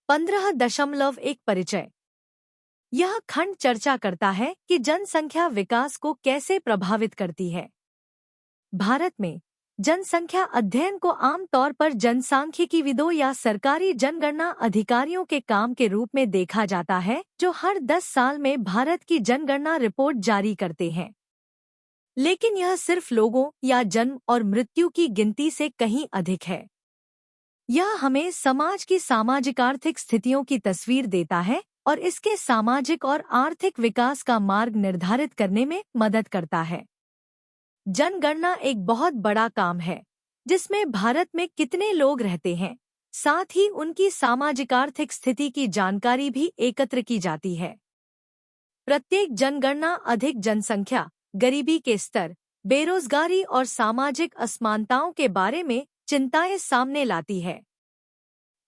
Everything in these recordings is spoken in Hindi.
15.1 परिचय। यह खंड चर्चा करता है कि जनसंख्या विकास को कैसे प्रभावित करती है। भारत में जनसंख्या अध्ययन को आमतौर पर जनसांख्यिकीविदों या सरकारी जनगणना अधिकारियों के काम के रूप में देखा जाता है, जो हर 10 साल में भारत की जनगणना रिपोर्ट जारी करते हैं। लेकिन यह सिर्फ लोगों या जन्म और मृत्यु की गिनती से कहीं अधिक है। यह हमें समाज की सामाजिक आर्थिक स्थितियों की तस्वीर देता है और इसके सामाजिक और आर्थिक विकास का मार्ग निर्धारित करने में मदद करता है। जनगणना एक बहुत बड़ा काम है, जिसमें भारत में कितने लोग रहते हैं, साथ ही उनकी सामाजिक आर्थिक स्थिति की जानकारी भी एकत्र की जाती है। प्रत्येक जनगणना अधिक जनसंख्या, गरीबी के स्तर, बेरोजगारी और सामाजिक असमानताओं के बारे में चिंताएं सामने लाती है।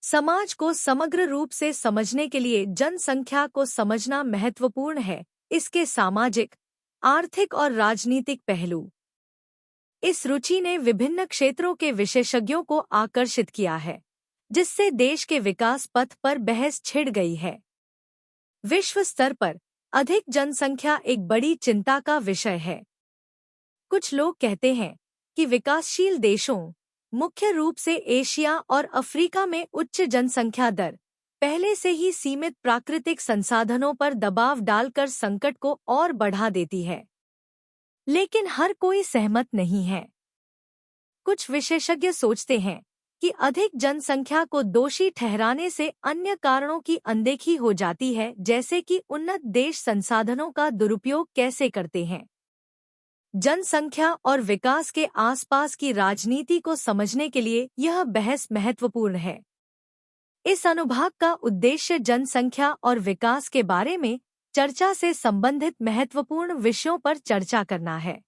समाज को समग्र रूप से समझने के लिए जनसंख्या को समझना महत्वपूर्ण है, इसके सामाजिक, आर्थिक और राजनीतिक पहलू। इस रुचि ने विभिन्न क्षेत्रों के विशेषज्ञों को आकर्षित किया है, जिससे देश के विकास पथ पर बहस छिड़ गई है। विश्व स्तर पर अधिक जनसंख्या एक बड़ी चिंता का विषय है। कुछ लोग कहते हैं कि विकासशील देशों, मुख्य रूप से एशिया और अफ्रीका में उच्च जनसंख्या दर पहले से ही सीमित प्राकृतिक संसाधनों पर दबाव डालकर संकट को और बढ़ा देती है। लेकिन हर कोई सहमत नहीं है। कुछ विशेषज्ञ सोचते हैं कि अधिक जनसंख्या को दोषी ठहराने से अन्य कारणों की अनदेखी हो जाती है, जैसे कि उन्नत देश संसाधनों का दुरुपयोग कैसे करते हैं। जनसंख्या और विकास के आसपास की राजनीति को समझने के लिए यह बहस महत्वपूर्ण है। इस अनुभाग का उद्देश्य जनसंख्या और विकास के बारे में चर्चा से संबंधित महत्वपूर्ण विषयों पर चर्चा करना है।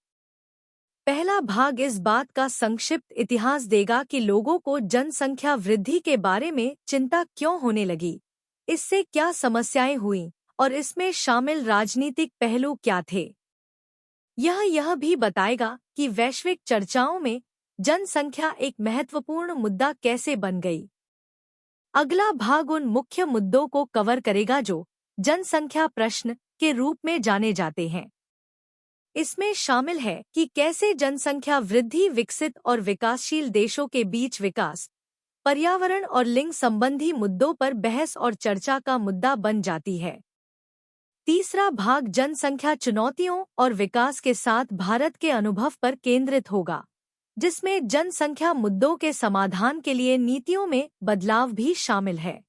पहला भाग इस बात का संक्षिप्त इतिहास देगा कि लोगों को जनसंख्या वृद्धि के बारे में चिंता क्यों होने लगी, इससे क्या समस्याएं हुईं और इसमें शामिल राजनीतिक पहलू क्या थे। यह भी बताएगा कि वैश्विक चर्चाओं में जनसंख्या एक महत्वपूर्ण मुद्दा कैसे बन गई। अगला भाग उन मुख्य मुद्दों को कवर करेगा जो जनसंख्या प्रश्न के रूप में जाने जाते हैं। इसमें शामिल है कि कैसे जनसंख्या वृद्धि विकसित और विकासशील देशों के बीच विकास, पर्यावरण और लिंग संबंधी मुद्दों पर बहस और चर्चा का मुद्दा बन जाती है। तीसरा भाग जनसंख्या चुनौतियों और विकास के साथ भारत के अनुभव पर केंद्रित होगा, जिसमें जनसंख्या मुद्दों के समाधान के लिए नीतियों में बदलाव भी शामिल है।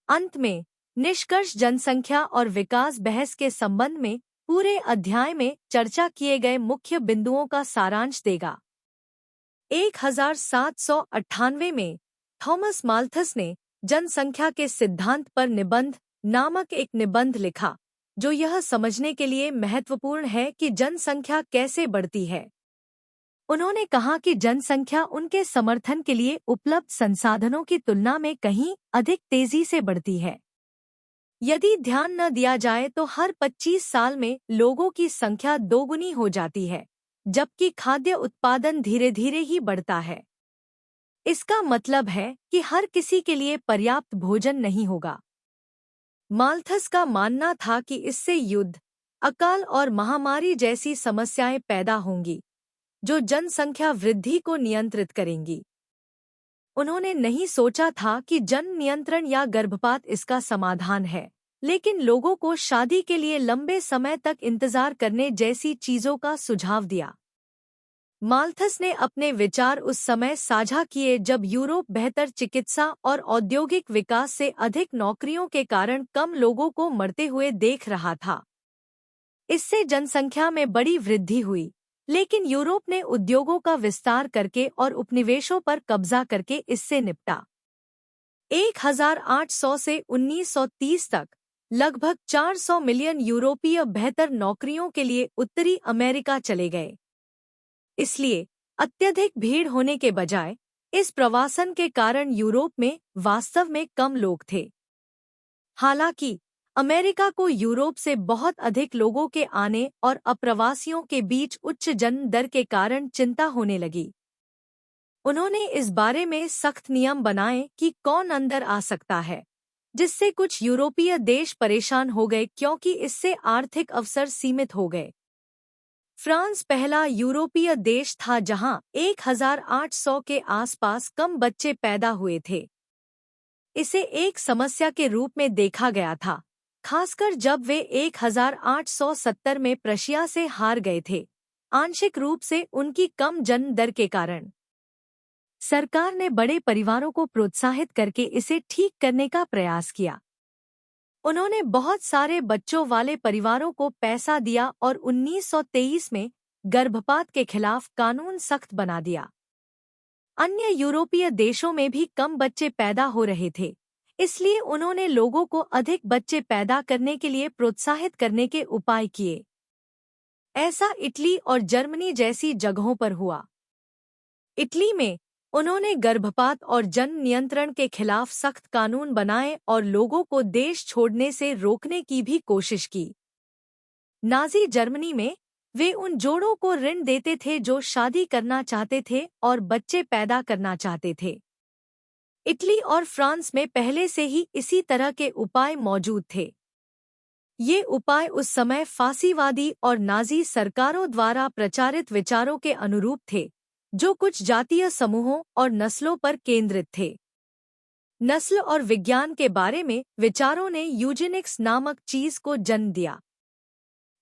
अंत में निष्कर्ष जनसंख्या और विकास बहस के संबंध में पूरे अध्याय में चर्चा किए गए मुख्य बिंदुओं का सारांश देगा। 1798 में थॉमस माल्थस ने जनसंख्या के सिद्धांत पर निबंध नामक एक निबंध लिखा, जो यह समझने के लिए महत्वपूर्ण है कि जनसंख्या कैसे बढ़ती है। उन्होंने कहा कि जनसंख्या उनके समर्थन के लिए उपलब्ध संसाधनों की तुलना में कहीं अधिक तेजी से बढ़ती है। यदि ध्यान न दिया जाए तो हर 25 साल में लोगों की संख्या दोगुनी हो जाती है, जबकि खाद्य उत्पादन धीरे धीरे ही बढ़ता है। इसका मतलब है कि हर किसी के लिए पर्याप्त भोजन नहीं होगा। माल्थस का मानना था कि इससे युद्ध, अकाल और महामारी जैसी समस्याएं पैदा होंगी, जो जनसंख्या वृद्धि को नियंत्रित करेंगी। उन्होंने नहीं सोचा था कि जन्म नियंत्रण या गर्भपात इसका समाधान है, लेकिन लोगों को शादी के लिए लंबे समय तक इंतजार करने जैसी चीजों का सुझाव दिया। माल्थस ने अपने विचार उस समय साझा किए जब यूरोप बेहतर चिकित्सा और औद्योगिक विकास से अधिक नौकरियों के कारण कम लोगों को मरते हुए देख रहा था। इससे जनसंख्या में बड़ी वृद्धि हुई, लेकिन यूरोप ने उद्योगों का विस्तार करके और उपनिवेशों पर कब्जा करके इससे निपटा। 1800 से 1930 तक लगभग 400 मिलियन यूरोपीय बेहतर नौकरियों के लिए उत्तरी अमेरिका चले गए। इसलिए अत्यधिक भीड़ होने के बजाय इस प्रवासन के कारण यूरोप में वास्तव में कम लोग थे। हालांकि अमेरिका को यूरोप से बहुत अधिक लोगों के आने और अप्रवासियों के बीच उच्च जन्म दर के कारण चिंता होने लगी। उन्होंने इस बारे में सख्त नियम बनाए कि कौन अंदर आ सकता है, जिससे कुछ यूरोपीय देश परेशान हो गए क्योंकि इससे आर्थिक अवसर सीमित हो गए। फ्रांस पहला यूरोपीय देश था जहां 1800 के आसपास कम बच्चे पैदा हुए थे। इसे एक समस्या के रूप में देखा गया था, खासकर जब वे 1870 में प्रशिया से हार गए थे, आंशिक रूप से उनकी कम जन्म दर के कारण। सरकार ने बड़े परिवारों को प्रोत्साहित करके इसे ठीक करने का प्रयास किया। उन्होंने बहुत सारे बच्चों वाले परिवारों को पैसा दिया और 1923 में गर्भपात के खिलाफ कानून सख्त बना दिया। अन्य यूरोपीय देशों में भी कम बच्चे पैदा हो रहे थे, इसलिए उन्होंने लोगों को अधिक बच्चे पैदा करने के लिए प्रोत्साहित करने के उपाय किए। ऐसा इटली और जर्मनी जैसी जगहों पर हुआ। इटली में उन्होंने गर्भपात और जन्म नियंत्रण के खिलाफ सख्त कानून बनाए और लोगों को देश छोड़ने से रोकने की भी कोशिश की। नाज़ी जर्मनी में वे उन जोड़ों को ऋण देते थे जो शादी करना चाहते थे और बच्चे पैदा करना चाहते थे। इटली और फ्रांस में पहले से ही इसी तरह के उपाय मौजूद थे। ये उपाय उस समय फासीवादी और नाज़ी सरकारों द्वारा प्रचारित विचारों के अनुरूप थे, जो कुछ जातीय समूहों और नस्लों पर केंद्रित थे। नस्ल और विज्ञान के बारे में विचारों ने यूजेनिक्स नामक चीज को जन्म दिया।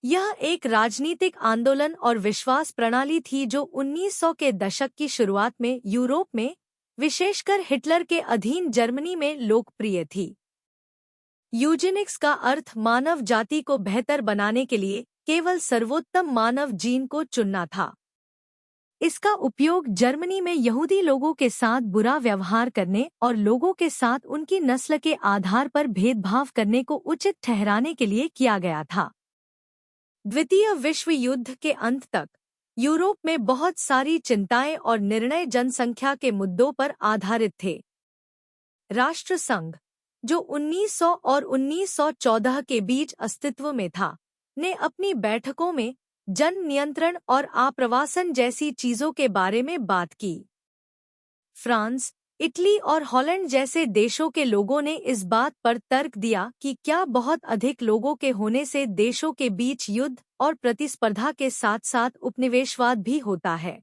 यह एक राजनीतिक आंदोलन और विश्वास प्रणाली थी जो 1900 के दशक की शुरुआत में यूरोप में, विशेषकर हिटलर के अधीन जर्मनी में लोकप्रिय थी। यूजेनिक्स का अर्थ मानव जाति को बेहतर बनाने के लिए केवल सर्वोत्तम मानव जीन को चुनना था। इसका उपयोग जर्मनी में यहूदी लोगों के साथ बुरा व्यवहार करने और लोगों के साथ उनकी नस्ल के आधार पर भेदभाव करने को उचित ठहराने के लिए किया गया था। द्वितीय विश्व युद्ध के अंत तक यूरोप में बहुत सारी चिंताएं और निर्णय जनसंख्या के मुद्दों पर आधारित थे। राष्ट्र संघ, जो 1900 और 1914 के बीच अस्तित्व में था, ने अपनी बैठकों में जन्म नियंत्रण और आप्रवासन जैसी चीजों के बारे में बात की। फ्रांस, इटली और हॉलैंड जैसे देशों के लोगों ने इस बात पर तर्क दिया कि क्या बहुत अधिक लोगों के होने से देशों के बीच युद्ध और प्रतिस्पर्धा के साथ साथ उपनिवेशवाद भी होता है।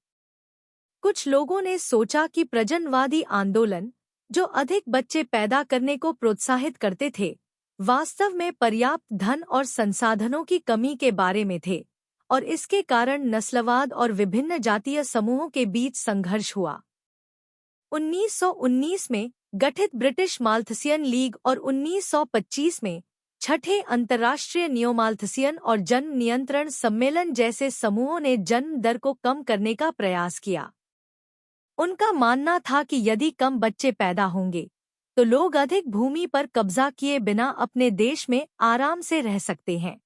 कुछ लोगों ने सोचा कि प्रजननवादी आंदोलन, जो अधिक बच्चे पैदा करने को प्रोत्साहित करते थे, वास्तव में पर्याप्त धन और संसाधनों की कमी के बारे में थे, और इसके कारण नस्लवाद और विभिन्न जातीय समूहों के बीच संघर्ष हुआ। 1919 में गठित ब्रिटिश माल्थसियन लीग और 1925 में छठे अंतर्राष्ट्रीय नियोमाल्थसियन और जन्म नियंत्रण सम्मेलन जैसे समूहों ने जन्म दर को कम करने का प्रयास किया। उनका मानना था कि यदि कम बच्चे पैदा होंगे तो लोग अधिक भूमि पर कब्जा किए बिना अपने देश में आराम से रह सकते हैं।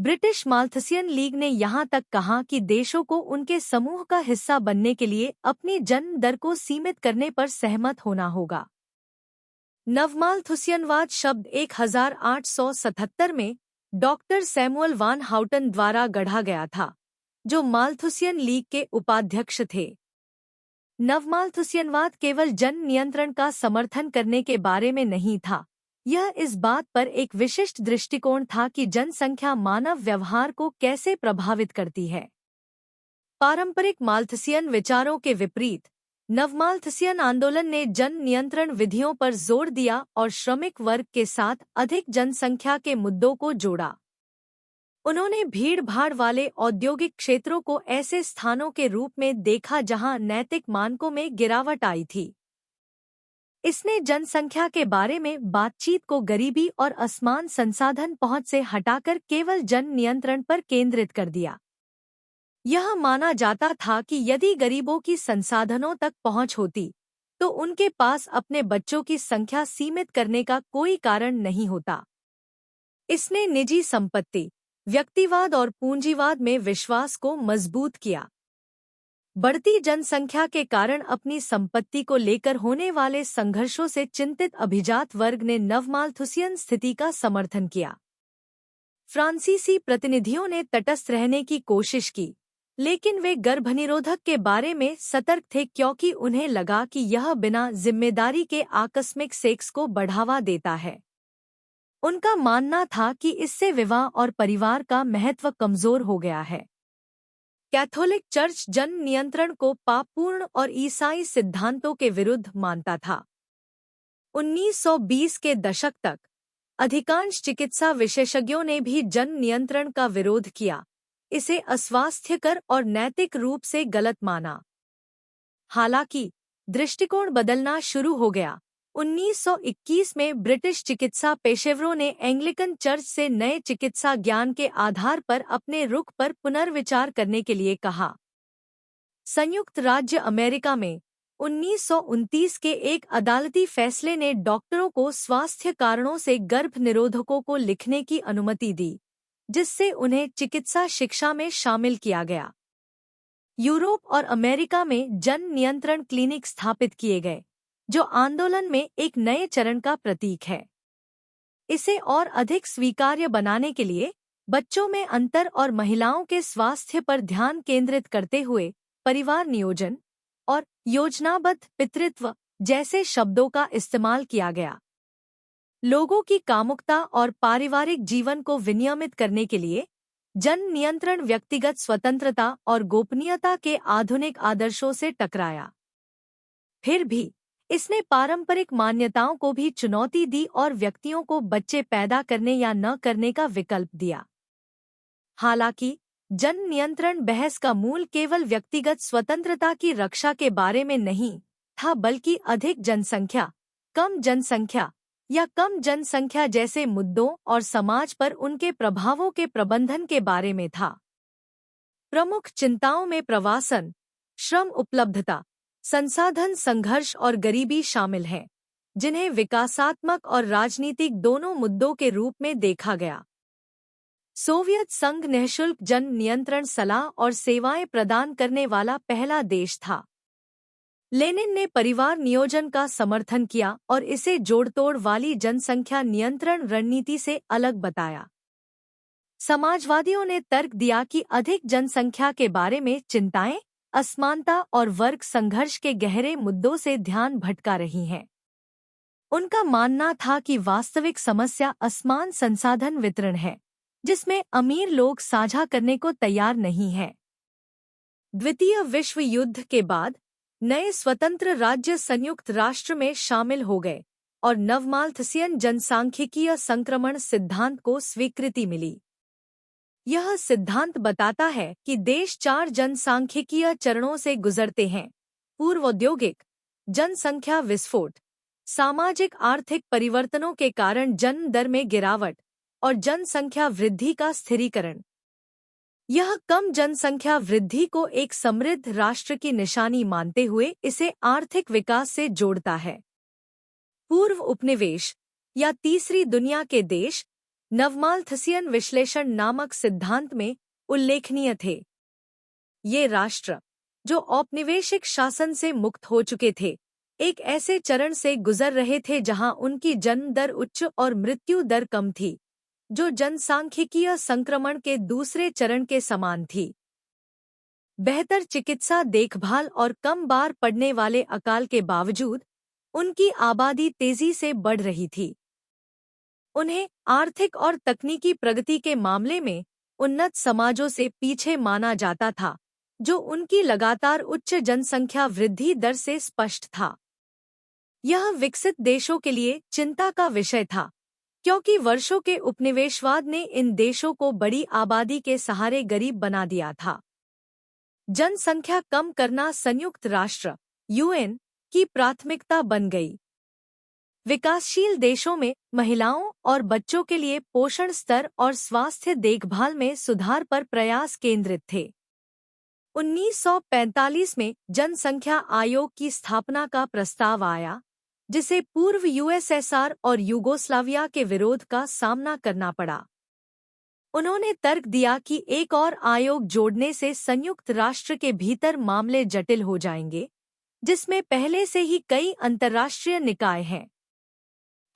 ब्रिटिश माल्थसियन लीग ने यहाँ तक कहा कि देशों को उनके समूह का हिस्सा बनने के लिए अपनी जन्म दर को सीमित करने पर सहमत होना होगा। नवमाल्थुसियनवाद शब्द 1877 में डॉक्टर सैमुअल वान हाउटन द्वारा गढ़ा गया था, जो माल्थुसियन लीग के उपाध्यक्ष थे। नवमाल्थुसियनवाद केवल जन्म नियंत्रण का समर्थन करने के बारे में नहीं था, यह इस बात पर एक विशिष्ट दृष्टिकोण था कि जनसंख्या मानव व्यवहार को कैसे प्रभावित करती है। पारंपरिक माल्थसियन विचारों के विपरीत, नवमाल्थसियन आंदोलन ने जन्म नियंत्रण विधियों पर जोर दिया और श्रमिक वर्ग के साथ अधिक जनसंख्या के मुद्दों को जोड़ा। उन्होंने भीड़-भाड़ वाले औद्योगिक क्षेत्रों को ऐसे स्थानों के रूप में देखा जहां नैतिक मानकों में गिरावट आई थी। इसने जनसंख्या के बारे में बातचीत को गरीबी और असमान संसाधन पहुंच से हटाकर केवल जन्म नियंत्रण पर केंद्रित कर दिया। यह माना जाता था कि यदि गरीबों की संसाधनों तक पहुंच होती, तो उनके पास अपने बच्चों की संख्या सीमित करने का कोई कारण नहीं होता। इसने निजी संपत्ति, व्यक्तिवाद और पूंजीवाद में विश्वास को मजबूत किया। बढ़ती जनसंख्या के कारण अपनी संपत्ति को लेकर होने वाले संघर्षों से चिंतित अभिजात वर्ग ने नवमाल्थुसियन स्थिति का समर्थन किया। फ्रांसीसी प्रतिनिधियों ने तटस्थ रहने की कोशिश की, लेकिन वे गर्भनिरोधक के बारे में सतर्क थे क्योंकि उन्हें लगा कि यह बिना जिम्मेदारी के आकस्मिक सेक्स को बढ़ावा देता है। उनका मानना था कि इससे विवाह और परिवार का महत्व कमजोर हो गया है। कैथोलिक चर्च जन नियंत्रण को पापपूर्ण और ईसाई सिद्धांतों के विरुद्ध मानता था। 1920 के दशक तक अधिकांश चिकित्सा विशेषज्ञों ने भी जन नियंत्रण का विरोध किया, इसे अस्वास्थ्यकर और नैतिक रूप से गलत माना। हालांकि दृष्टिकोण बदलना शुरू हो गया। 1921 में ब्रिटिश चिकित्सा पेशेवरों ने एंग्लिकन चर्च से नए चिकित्सा ज्ञान के आधार पर अपने रुख पर पुनर्विचार करने के लिए कहा। संयुक्त राज्य अमेरिका में 1929 के एक अदालती फैसले ने डॉक्टरों को स्वास्थ्य कारणों से गर्भ निरोधकों को लिखने की अनुमति दी, जिससे उन्हें चिकित्सा शिक्षा में शामिल किया गया। यूरोप और अमेरिका में जन नियंत्रण क्लिनिक स्थापित किए गए, जो आंदोलन में एक नए चरण का प्रतीक है। इसे और अधिक स्वीकार्य बनाने के लिए बच्चों में अंतर और महिलाओं के स्वास्थ्य पर ध्यान केंद्रित करते हुए परिवार नियोजन और योजनाबद्ध पितृत्व जैसे शब्दों का इस्तेमाल किया गया। लोगों की कामुकता और पारिवारिक जीवन को विनियमित करने के लिए जन नियंत्रण व्यक्तिगत स्वतंत्रता और गोपनीयता के आधुनिक आदर्शों से टकराया। फिर भी इसने पारंपरिक मान्यताओं को भी चुनौती दी और व्यक्तियों को बच्चे पैदा करने या न करने का विकल्प दिया। हालांकि जन नियंत्रण बहस का मूल केवल व्यक्तिगत स्वतंत्रता की रक्षा के बारे में नहीं था, बल्कि अधिक जनसंख्या, कम जनसंख्या या कम जनसंख्या जैसे मुद्दों और समाज पर उनके प्रभावों के प्रबंधन के बारे में था। प्रमुख चिंताओं में प्रवासन, श्रम उपलब्धता, संसाधन संघर्ष और गरीबी शामिल हैं, जिन्हें विकासात्मक और राजनीतिक दोनों मुद्दों के रूप में देखा गया। सोवियत संघ निःशुल्क जन नियंत्रण सलाह और सेवाएं प्रदान करने वाला पहला देश था। लेनिन ने परिवार नियोजन का समर्थन किया और इसे जोड़तोड़ वाली जनसंख्या नियंत्रण रणनीति से अलग बताया। समाजवादियों ने तर्क दिया कि अधिक जनसंख्या के बारे में चिंताएं असमानता और वर्ग संघर्ष के गहरे मुद्दों से ध्यान भटका रही हैं। उनका मानना था कि वास्तविक समस्या असमान संसाधन वितरण है, जिसमें अमीर लोग साझा करने को तैयार नहीं हैं। द्वितीय विश्व युद्ध के बाद नए स्वतंत्र राज्य संयुक्त राष्ट्र में शामिल हो गए और नवमाल्थसियन जनसांख्यिकीय संक्रमण सिद्धांत को स्वीकृति मिली। यह सिद्धांत बताता है कि देश 4 जनसांख्यिकीय चरणों से गुजरते हैं: पूर्वौद्योगिक, जनसंख्या विस्फोट, सामाजिक आर्थिक परिवर्तनों के कारण जन्म दर में गिरावट और जनसंख्या वृद्धि का स्थिरीकरण। यह कम जनसंख्या वृद्धि को एक समृद्ध राष्ट्र की निशानी मानते हुए इसे आर्थिक विकास से जोड़ता है। पूर्व उपनिवेश या तीसरी दुनिया के देश नवमाल्थसियन विश्लेषण नामक सिद्धांत में उल्लेखनीय थे। ये राष्ट्र, जो औपनिवेशिक शासन से मुक्त हो चुके थे, एक ऐसे चरण से गुजर रहे थे जहां उनकी जन्म दर उच्च और मृत्यु दर कम थी, जो जनसांख्यिकीय संक्रमण के दूसरे चरण के समान थी। बेहतर चिकित्सा देखभाल और कम बार पड़ने वाले अकाल के बावजूद उनकी आबादी तेजी से बढ़ रही थी। उन्हें आर्थिक और तकनीकी प्रगति के मामले में उन्नत समाजों से पीछे माना जाता था, जो उनकी लगातार उच्च जनसंख्या वृद्धि दर से स्पष्ट था। यह विकसित देशों के लिए चिंता का विषय था, क्योंकि वर्षों के उपनिवेशवाद ने इन देशों को बड़ी आबादी के सहारे गरीब बना दिया था। जनसंख्या कम करना संयुक्त राष्ट्र (UN) की प्राथमिकता बन गई। विकासशील देशों में महिलाओं और बच्चों के लिए पोषण स्तर और स्वास्थ्य देखभाल में सुधार पर प्रयास केंद्रित थे। 1945 में जनसंख्या आयोग की स्थापना का प्रस्ताव आया, जिसे पूर्व USSR और यूगोस्लाविया के विरोध का सामना करना पड़ा। उन्होंने तर्क दिया कि एक और आयोग जोड़ने से संयुक्त राष्ट्र के भीतर मामले जटिल हो जाएंगे, जिसमें पहले से ही कई अंतर्राष्ट्रीय निकाय हैं।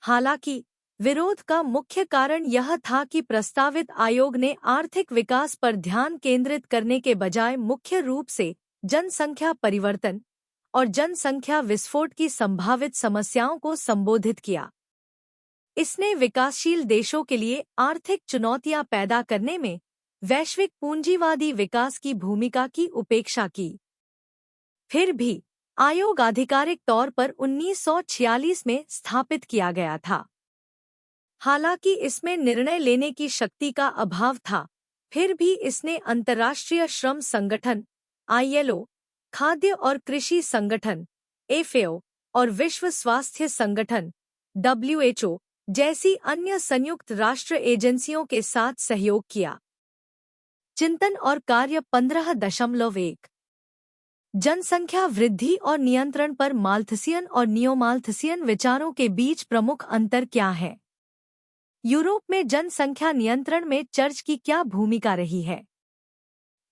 हालांकि विरोध का मुख्य कारण यह था कि प्रस्तावित आयोग ने आर्थिक विकास पर ध्यान केंद्रित करने के बजाय मुख्य रूप से जनसंख्या परिवर्तन और जनसंख्या विस्फोट की संभावित समस्याओं को संबोधित किया। इसने विकासशील देशों के लिए आर्थिक चुनौतियां पैदा करने में वैश्विक पूंजीवादी विकास की भूमिका की उपेक्षा की। फिर भी आयोग आधिकारिक तौर पर 1946 में स्थापित किया गया था। हालांकि इसमें निर्णय लेने की शक्ति का अभाव था, फिर भी इसने अंतर्राष्ट्रीय श्रम संगठन ILO, खाद्य और कृषि संगठन FAO और विश्व स्वास्थ्य संगठन WHO जैसी अन्य संयुक्त राष्ट्र एजेंसियों के साथ सहयोग किया। चिंतन और कार्य 15.1 जनसंख्या वृद्धि और नियंत्रण पर माल्थसियन और नियोमाल्थसियन विचारों के बीच प्रमुख अंतर क्या है? यूरोप में जनसंख्या नियंत्रण में चर्च की क्या भूमिका रही है?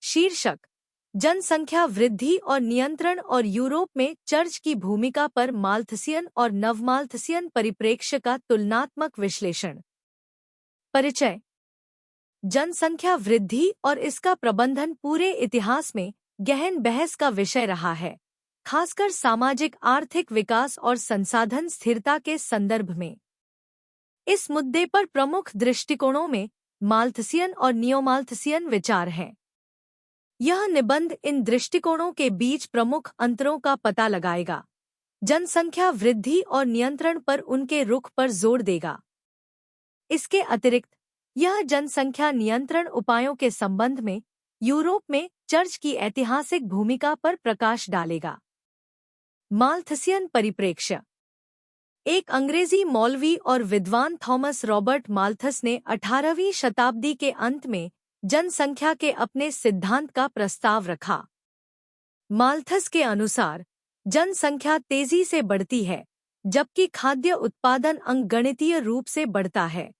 शीर्षक जनसंख्या वृद्धि और नियंत्रण और यूरोप में चर्च की भूमिका पर माल्थसियन और नवमाल्थसियन परिप्रेक्ष्य का तुलनात्मक विश्लेषण। परिचय। जनसंख्या वृद्धि और इसका प्रबंधन पूरे इतिहास में गहन बहस का विषय रहा है, खासकर सामाजिक आर्थिक विकास और संसाधन स्थिरता के संदर्भ में। इस मुद्दे पर प्रमुख दृष्टिकोणों में माल्थसियन और नियोमाल्थसियन विचार हैं। यह निबंध इन दृष्टिकोणों के बीच प्रमुख अंतरों का पता लगाएगा, जनसंख्या वृद्धि और नियंत्रण पर उनके रुख पर जोर देगा। इसके अतिरिक्त यह जनसंख्या नियंत्रण उपायों के संबंध में यूरोप में चर्च की ऐतिहासिक भूमिका पर प्रकाश डालेगा। माल्थसियन परिप्रेक्ष्य। एक अंग्रेजी मौलवी और विद्वान थॉमस रॉबर्ट माल्थस ने 18वीं शताब्दी के अंत में जनसंख्या के अपने सिद्धांत का प्रस्ताव रखा। माल्थस के अनुसार जनसंख्या तेजी से बढ़ती है, जबकि खाद्य उत्पादन अंकगणितीय रूप से बढ़ता है।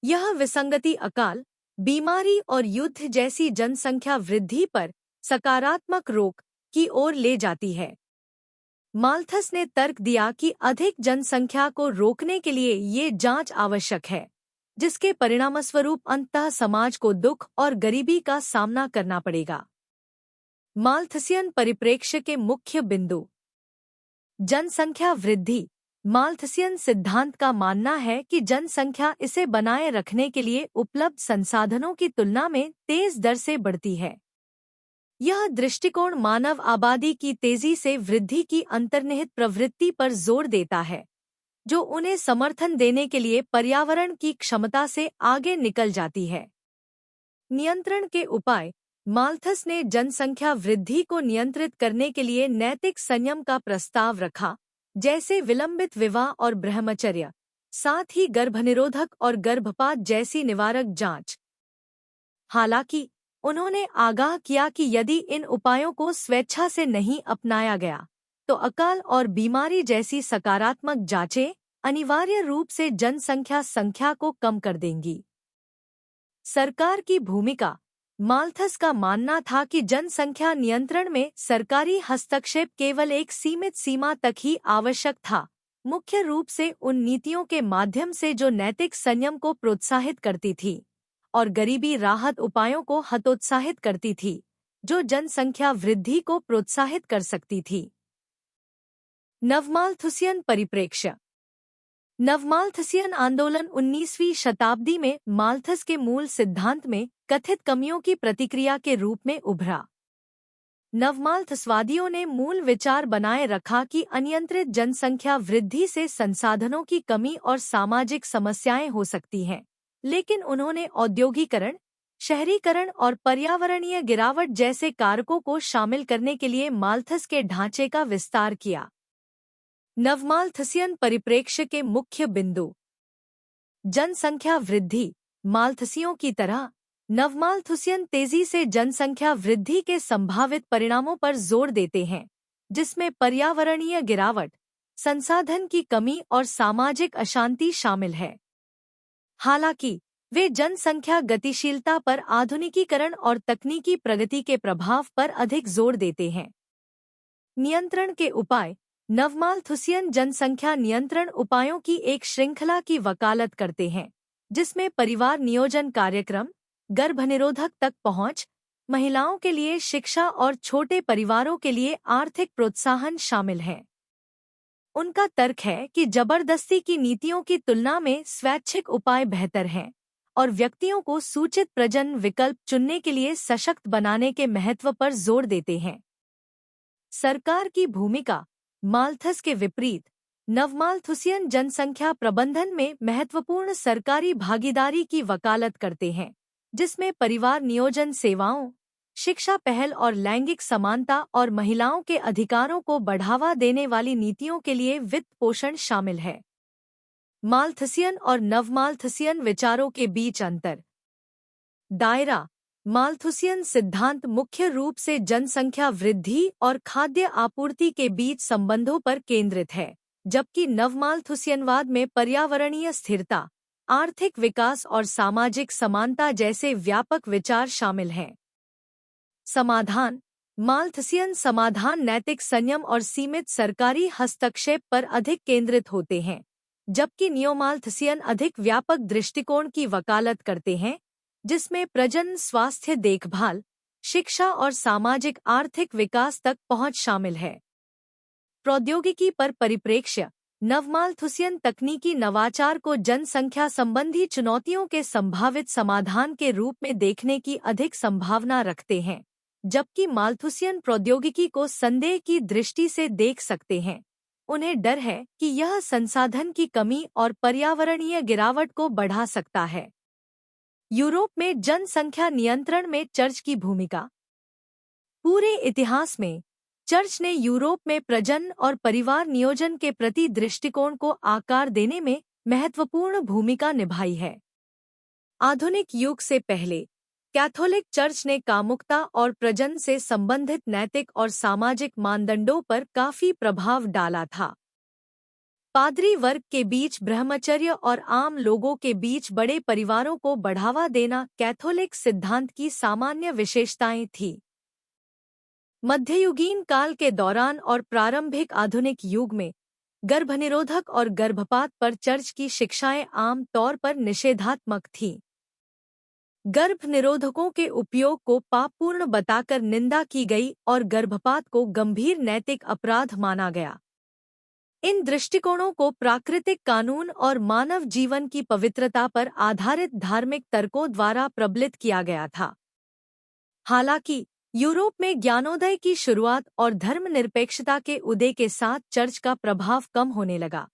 यह विसंगति अकाल, बीमारी और युद्ध जैसी जनसंख्या वृद्धि पर सकारात्मक रोक की ओर ले जाती है। माल्थस ने तर्क दिया कि अधिक जनसंख्या को रोकने के लिए ये जांच आवश्यक है, जिसके परिणामस्वरूप अंततः समाज को दुख और गरीबी का सामना करना पड़ेगा। माल्थसियन परिप्रेक्ष्य के मुख्य बिंदु। जनसंख्या वृद्धि। माल्थसियन सिद्धांत का मानना है कि जनसंख्या इसे बनाए रखने के लिए उपलब्ध संसाधनों की तुलना में तेज दर से बढ़ती है। यह दृष्टिकोण मानव आबादी की तेजी से वृद्धि की अंतर्निहित प्रवृत्ति पर जोर देता है, जो उन्हें समर्थन देने के लिए पर्यावरण की क्षमता से आगे निकल जाती है। नियंत्रण के उपाय। माल्थस ने जनसंख्या वृद्धि को नियंत्रित करने के लिए नैतिक संयम का प्रस्ताव रखा, जैसे विलंबित विवाह और ब्रह्मचर्य, साथ ही गर्भनिरोधक और गर्भपात जैसी निवारक जांच। हालांकि उन्होंने आगाह किया कि यदि इन उपायों को स्वेच्छा से नहीं अपनाया गया, तो अकाल और बीमारी जैसी सकारात्मक जांचें अनिवार्य रूप से जनसंख्या संख्या को कम कर देंगी। सरकार की भूमिका। माल्थस का मानना था कि जनसंख्या नियंत्रण में सरकारी हस्तक्षेप केवल एक सीमित सीमा तक ही आवश्यक था, मुख्य रूप से उन नीतियों के माध्यम से जो नैतिक संयम को प्रोत्साहित करती थी और गरीबी राहत उपायों को हतोत्साहित करती थी, जो जनसंख्या वृद्धि को प्रोत्साहित कर सकती थी। नवमाल्थुसियन परिप्रेक्ष्य। नवमाल्थसियन आंदोलन 19वीं शताब्दी में माल्थस के मूल सिद्धांत में कथित कमियों की प्रतिक्रिया के रूप में उभरा। नवमाल्थसवादियों ने मूल विचार बनाए रखा कि अनियंत्रित जनसंख्या वृद्धि से संसाधनों की कमी और सामाजिक समस्याएं हो सकती हैं, लेकिन उन्होंने औद्योगीकरण, शहरीकरण और पर्यावरणीय गिरावट जैसे कारकों को शामिल करने के लिए माल्थस के ढांचे का विस्तार किया। नवमाल्थसियन परिप्रेक्ष्य के मुख्य बिंदु। जनसंख्या वृद्धि। माल्थसियों की तरह नवमाल्थुसियन तेजी से जनसंख्या वृद्धि के संभावित परिणामों पर जोर देते हैं, जिसमें पर्यावरणीय गिरावट, संसाधन की कमी और सामाजिक अशांति शामिल है। हालांकि वे जनसंख्या गतिशीलता पर आधुनिकीकरण और तकनीकी प्रगति के प्रभाव पर अधिक जोर देते हैं। नियंत्रण के उपाय। नवमाल्थुसियन जनसंख्या नियंत्रण उपायों की एक श्रृंखला की वकालत करते हैं, जिसमें परिवार नियोजन कार्यक्रम, गर्भनिरोधक तक पहुंच, महिलाओं के लिए शिक्षा और छोटे परिवारों के लिए आर्थिक प्रोत्साहन शामिल हैं। उनका तर्क है कि जबरदस्ती की नीतियों की तुलना में स्वैच्छिक उपाय बेहतर हैं और व्यक्तियों को सूचित प्रजनन विकल्प चुनने के लिए सशक्त बनाने के महत्व पर जोर देते हैं। सरकार की भूमिका माल्थस के विपरीत नवमाल्थुसियन जनसंख्या प्रबंधन में महत्वपूर्ण सरकारी भागीदारी की वकालत करते हैं, जिसमें परिवार नियोजन सेवाओं, शिक्षा पहल और लैंगिक समानता और महिलाओं के अधिकारों को बढ़ावा देने वाली नीतियों के लिए वित्त पोषण शामिल है। माल्थसियन और नवमाल्थसियन विचारों के बीच अंतर। दायरा माल्थुसियन सिद्धांत मुख्य रूप से जनसंख्या वृद्धि और खाद्य आपूर्ति के बीच संबंधों पर केंद्रित है, जबकि नवमाल्थुसियनवाद में पर्यावरणीय स्थिरता, आर्थिक विकास और सामाजिक समानता जैसे व्यापक विचार शामिल हैं। समाधान माल्थसियन समाधान नैतिक संयम और सीमित सरकारी हस्तक्षेप पर अधिक केंद्रित होते हैं, जबकि नियोमाल्थसियन अधिक व्यापक दृष्टिकोण की वकालत करते हैं, जिसमें प्रजनन, स्वास्थ्य देखभाल, शिक्षा और सामाजिक आर्थिक विकास तक पहुंच शामिल है। प्रौद्योगिकी पर परिप्रेक्ष्य नवमाल्थुसियन तकनीकी नवाचार को जनसंख्या संबंधी चुनौतियों के संभावित समाधान के रूप में देखने की अधिक संभावना रखते हैं, जबकि माल्थुसियन प्रौद्योगिकी को संदेह की दृष्टि से देख सकते हैं। उन्हें डर है कि यह संसाधन की कमी और पर्यावरणीय गिरावट को बढ़ा सकता है। यूरोप में जनसंख्या नियंत्रण में चर्च की भूमिका। पूरे इतिहास में चर्च ने यूरोप में प्रजनन और परिवार नियोजन के प्रति दृष्टिकोण को आकार देने में महत्वपूर्ण भूमिका निभाई है। आधुनिक युग से पहले कैथोलिक चर्च ने कामुकता और प्रजनन से संबंधित नैतिक और सामाजिक मानदंडों पर काफी प्रभाव डाला था। पादरी वर्ग के बीच ब्रह्मचर्य और आम लोगों के बीच बड़े परिवारों को बढ़ावा देना कैथोलिक सिद्धांत की सामान्य विशेषताएं थीं। मध्ययुगीन काल के दौरान और प्रारंभिक आधुनिक युग में गर्भनिरोधक और गर्भपात पर चर्च की शिक्षाएं आम तौर पर निषेधात्मक थीं। गर्भनिरोधकों के उपयोग को पापपूर्ण बताकर निंदा की गई और गर्भपात को गंभीर नैतिक अपराध माना गया। इन दृष्टिकोणों को प्राकृतिक कानून और मानव जीवन की पवित्रता पर आधारित धार्मिक तर्कों द्वारा प्रबलित किया गया था। हालांकि यूरोप में ज्ञानोदय की शुरुआत और धर्मनिरपेक्षता के उदय के साथ चर्च का प्रभाव कम होने लगा।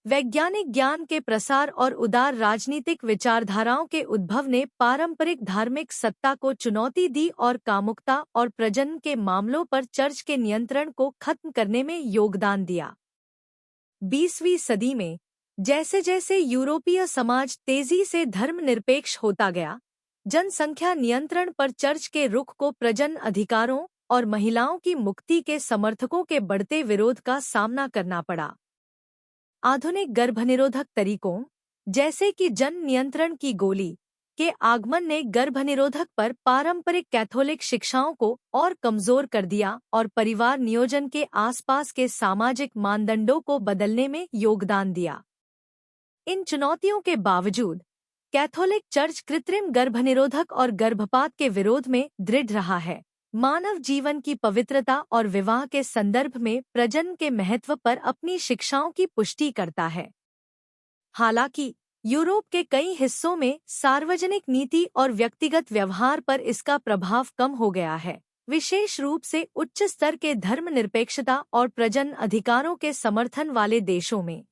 वैज्ञानिक ज्ञान के प्रसार और उदार राजनीतिक विचारधाराओं के उद्भव ने पारंपरिक धार्मिक सत्ता को चुनौती दी और कामुकता और प्रजनन के मामलों पर चर्च के नियंत्रण को खत्म करने में योगदान दिया। 20वीं सदी में जैसे जैसे यूरोपीय समाज तेजी से धर्मनिरपेक्ष होता गया, जनसंख्या नियंत्रण पर चर्च के रुख को प्रजनन अधिकारों और महिलाओं की मुक्ति के समर्थकों के बढ़ते विरोध का सामना करना पड़ा। आधुनिक गर्भनिरोधक तरीकों, जैसे कि जन नियंत्रण की गोली, के आगमन ने गर्भनिरोधक पर पारंपरिक कैथोलिक शिक्षाओं को और कमजोर कर दिया और परिवार नियोजन के आसपास के सामाजिक मानदंडों को बदलने में योगदान दिया। इन चुनौतियों के बावजूद कैथोलिक चर्च कृत्रिम गर्भनिरोधक और गर्भपात के विरोध में दृढ़ रहा है, मानव जीवन की पवित्रता और विवाह के संदर्भ में प्रजनन के महत्व पर अपनी शिक्षाओं की पुष्टि करता है। हालांकि यूरोप के कई हिस्सों में सार्वजनिक नीति और व्यक्तिगत व्यवहार पर इसका प्रभाव कम हो गया है, विशेष रूप से उच्च स्तर के धर्मनिरपेक्षता और प्रजनन अधिकारों के समर्थन वाले देशों में।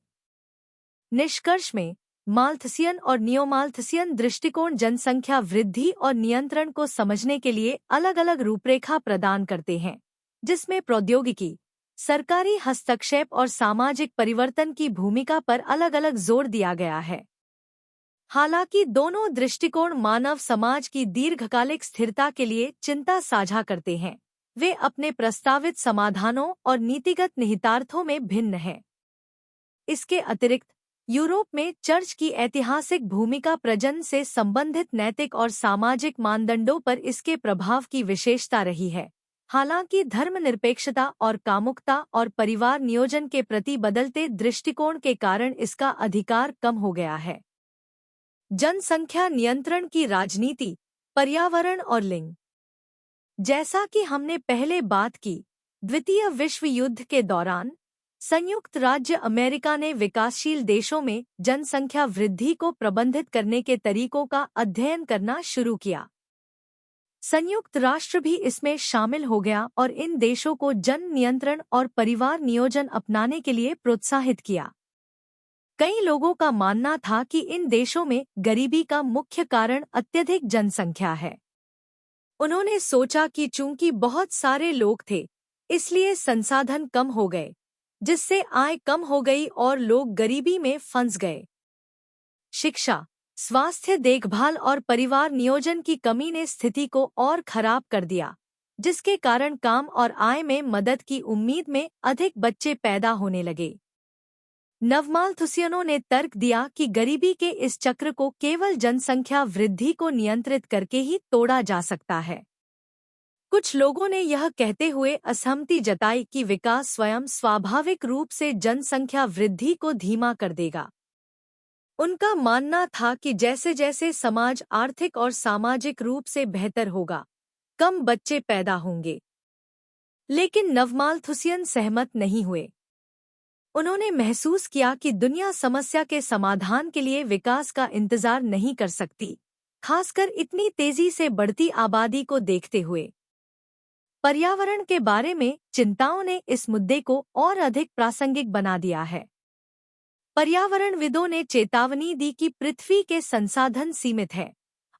निष्कर्ष में माल्थसियन और नियोमाल्थसियन दृष्टिकोण जनसंख्या वृद्धि और नियंत्रण को समझने के लिए अलग अलग रूपरेखा प्रदान करते हैं, जिसमें प्रौद्योगिकी, सरकारी हस्तक्षेप और सामाजिक परिवर्तन की भूमिका पर अलग अलग जोर दिया गया है। हालांकि दोनों दृष्टिकोण मानव समाज की दीर्घकालिक स्थिरता के लिए चिंता साझा करते हैं, वे अपने प्रस्तावित समाधानों और नीतिगत निहितार्थों में भिन्न हैं। इसके अतिरिक्त यूरोप में चर्च की ऐतिहासिक भूमिका प्रजनन से संबंधित नैतिक और सामाजिक मानदंडों पर इसके प्रभाव की विशेषता रही है। हालांकि धर्मनिरपेक्षता और कामुकता और परिवार नियोजन के प्रति बदलते दृष्टिकोण के कारण इसका अधिकार कम हो गया है। जनसंख्या नियंत्रण की राजनीति, पर्यावरण और लिंग। जैसा कि हमने पहले बात की, द्वितीय विश्व युद्ध के दौरान संयुक्त राज्य अमेरिका ने विकासशील देशों में जनसंख्या वृद्धि को प्रबंधित करने के तरीकों का अध्ययन करना शुरू किया। संयुक्त राष्ट्र भी इसमें शामिल हो गया और इन देशों को जन नियंत्रण और परिवार नियोजन अपनाने के लिए प्रोत्साहित किया। कई लोगों का मानना था कि इन देशों में गरीबी का मुख्य कारण अत्यधिक जनसंख्या है। उन्होंने सोचा कि चूंकि बहुत सारे लोग थे, इसलिए संसाधन कम हो गए, जिससे आय कम हो गई और लोग गरीबी में फंस गए। शिक्षा, स्वास्थ्य देखभाल और परिवार नियोजन की कमी ने स्थिति को और खराब कर दिया, जिसके कारण काम और आय में मदद की उम्मीद में अधिक बच्चे पैदा होने लगे। नवमाल्थुसियनों ने तर्क दिया कि गरीबी के इस चक्र को केवल जनसंख्या वृद्धि को नियंत्रित करके ही तोड़ा जा सकता है। कुछ लोगों ने यह कहते हुए असहमति जताई कि विकास स्वयं स्वाभाविक रूप से जनसंख्या वृद्धि को धीमा कर देगा। उनका मानना था कि जैसे जैसे समाज आर्थिक और सामाजिक रूप से बेहतर होगा, कम बच्चे पैदा होंगे। लेकिन नवमाल्थुसियन सहमत नहीं हुए। उन्होंने महसूस किया कि दुनिया समस्या के समाधान के लिए विकास का इंतजार नहीं कर सकती, खासकर इतनी तेजी से बढ़ती आबादी को देखते हुए। पर्यावरण के बारे में चिंताओं ने इस मुद्दे को और अधिक प्रासंगिक बना दिया है। पर्यावरणविदों ने चेतावनी दी कि पृथ्वी के संसाधन सीमित हैं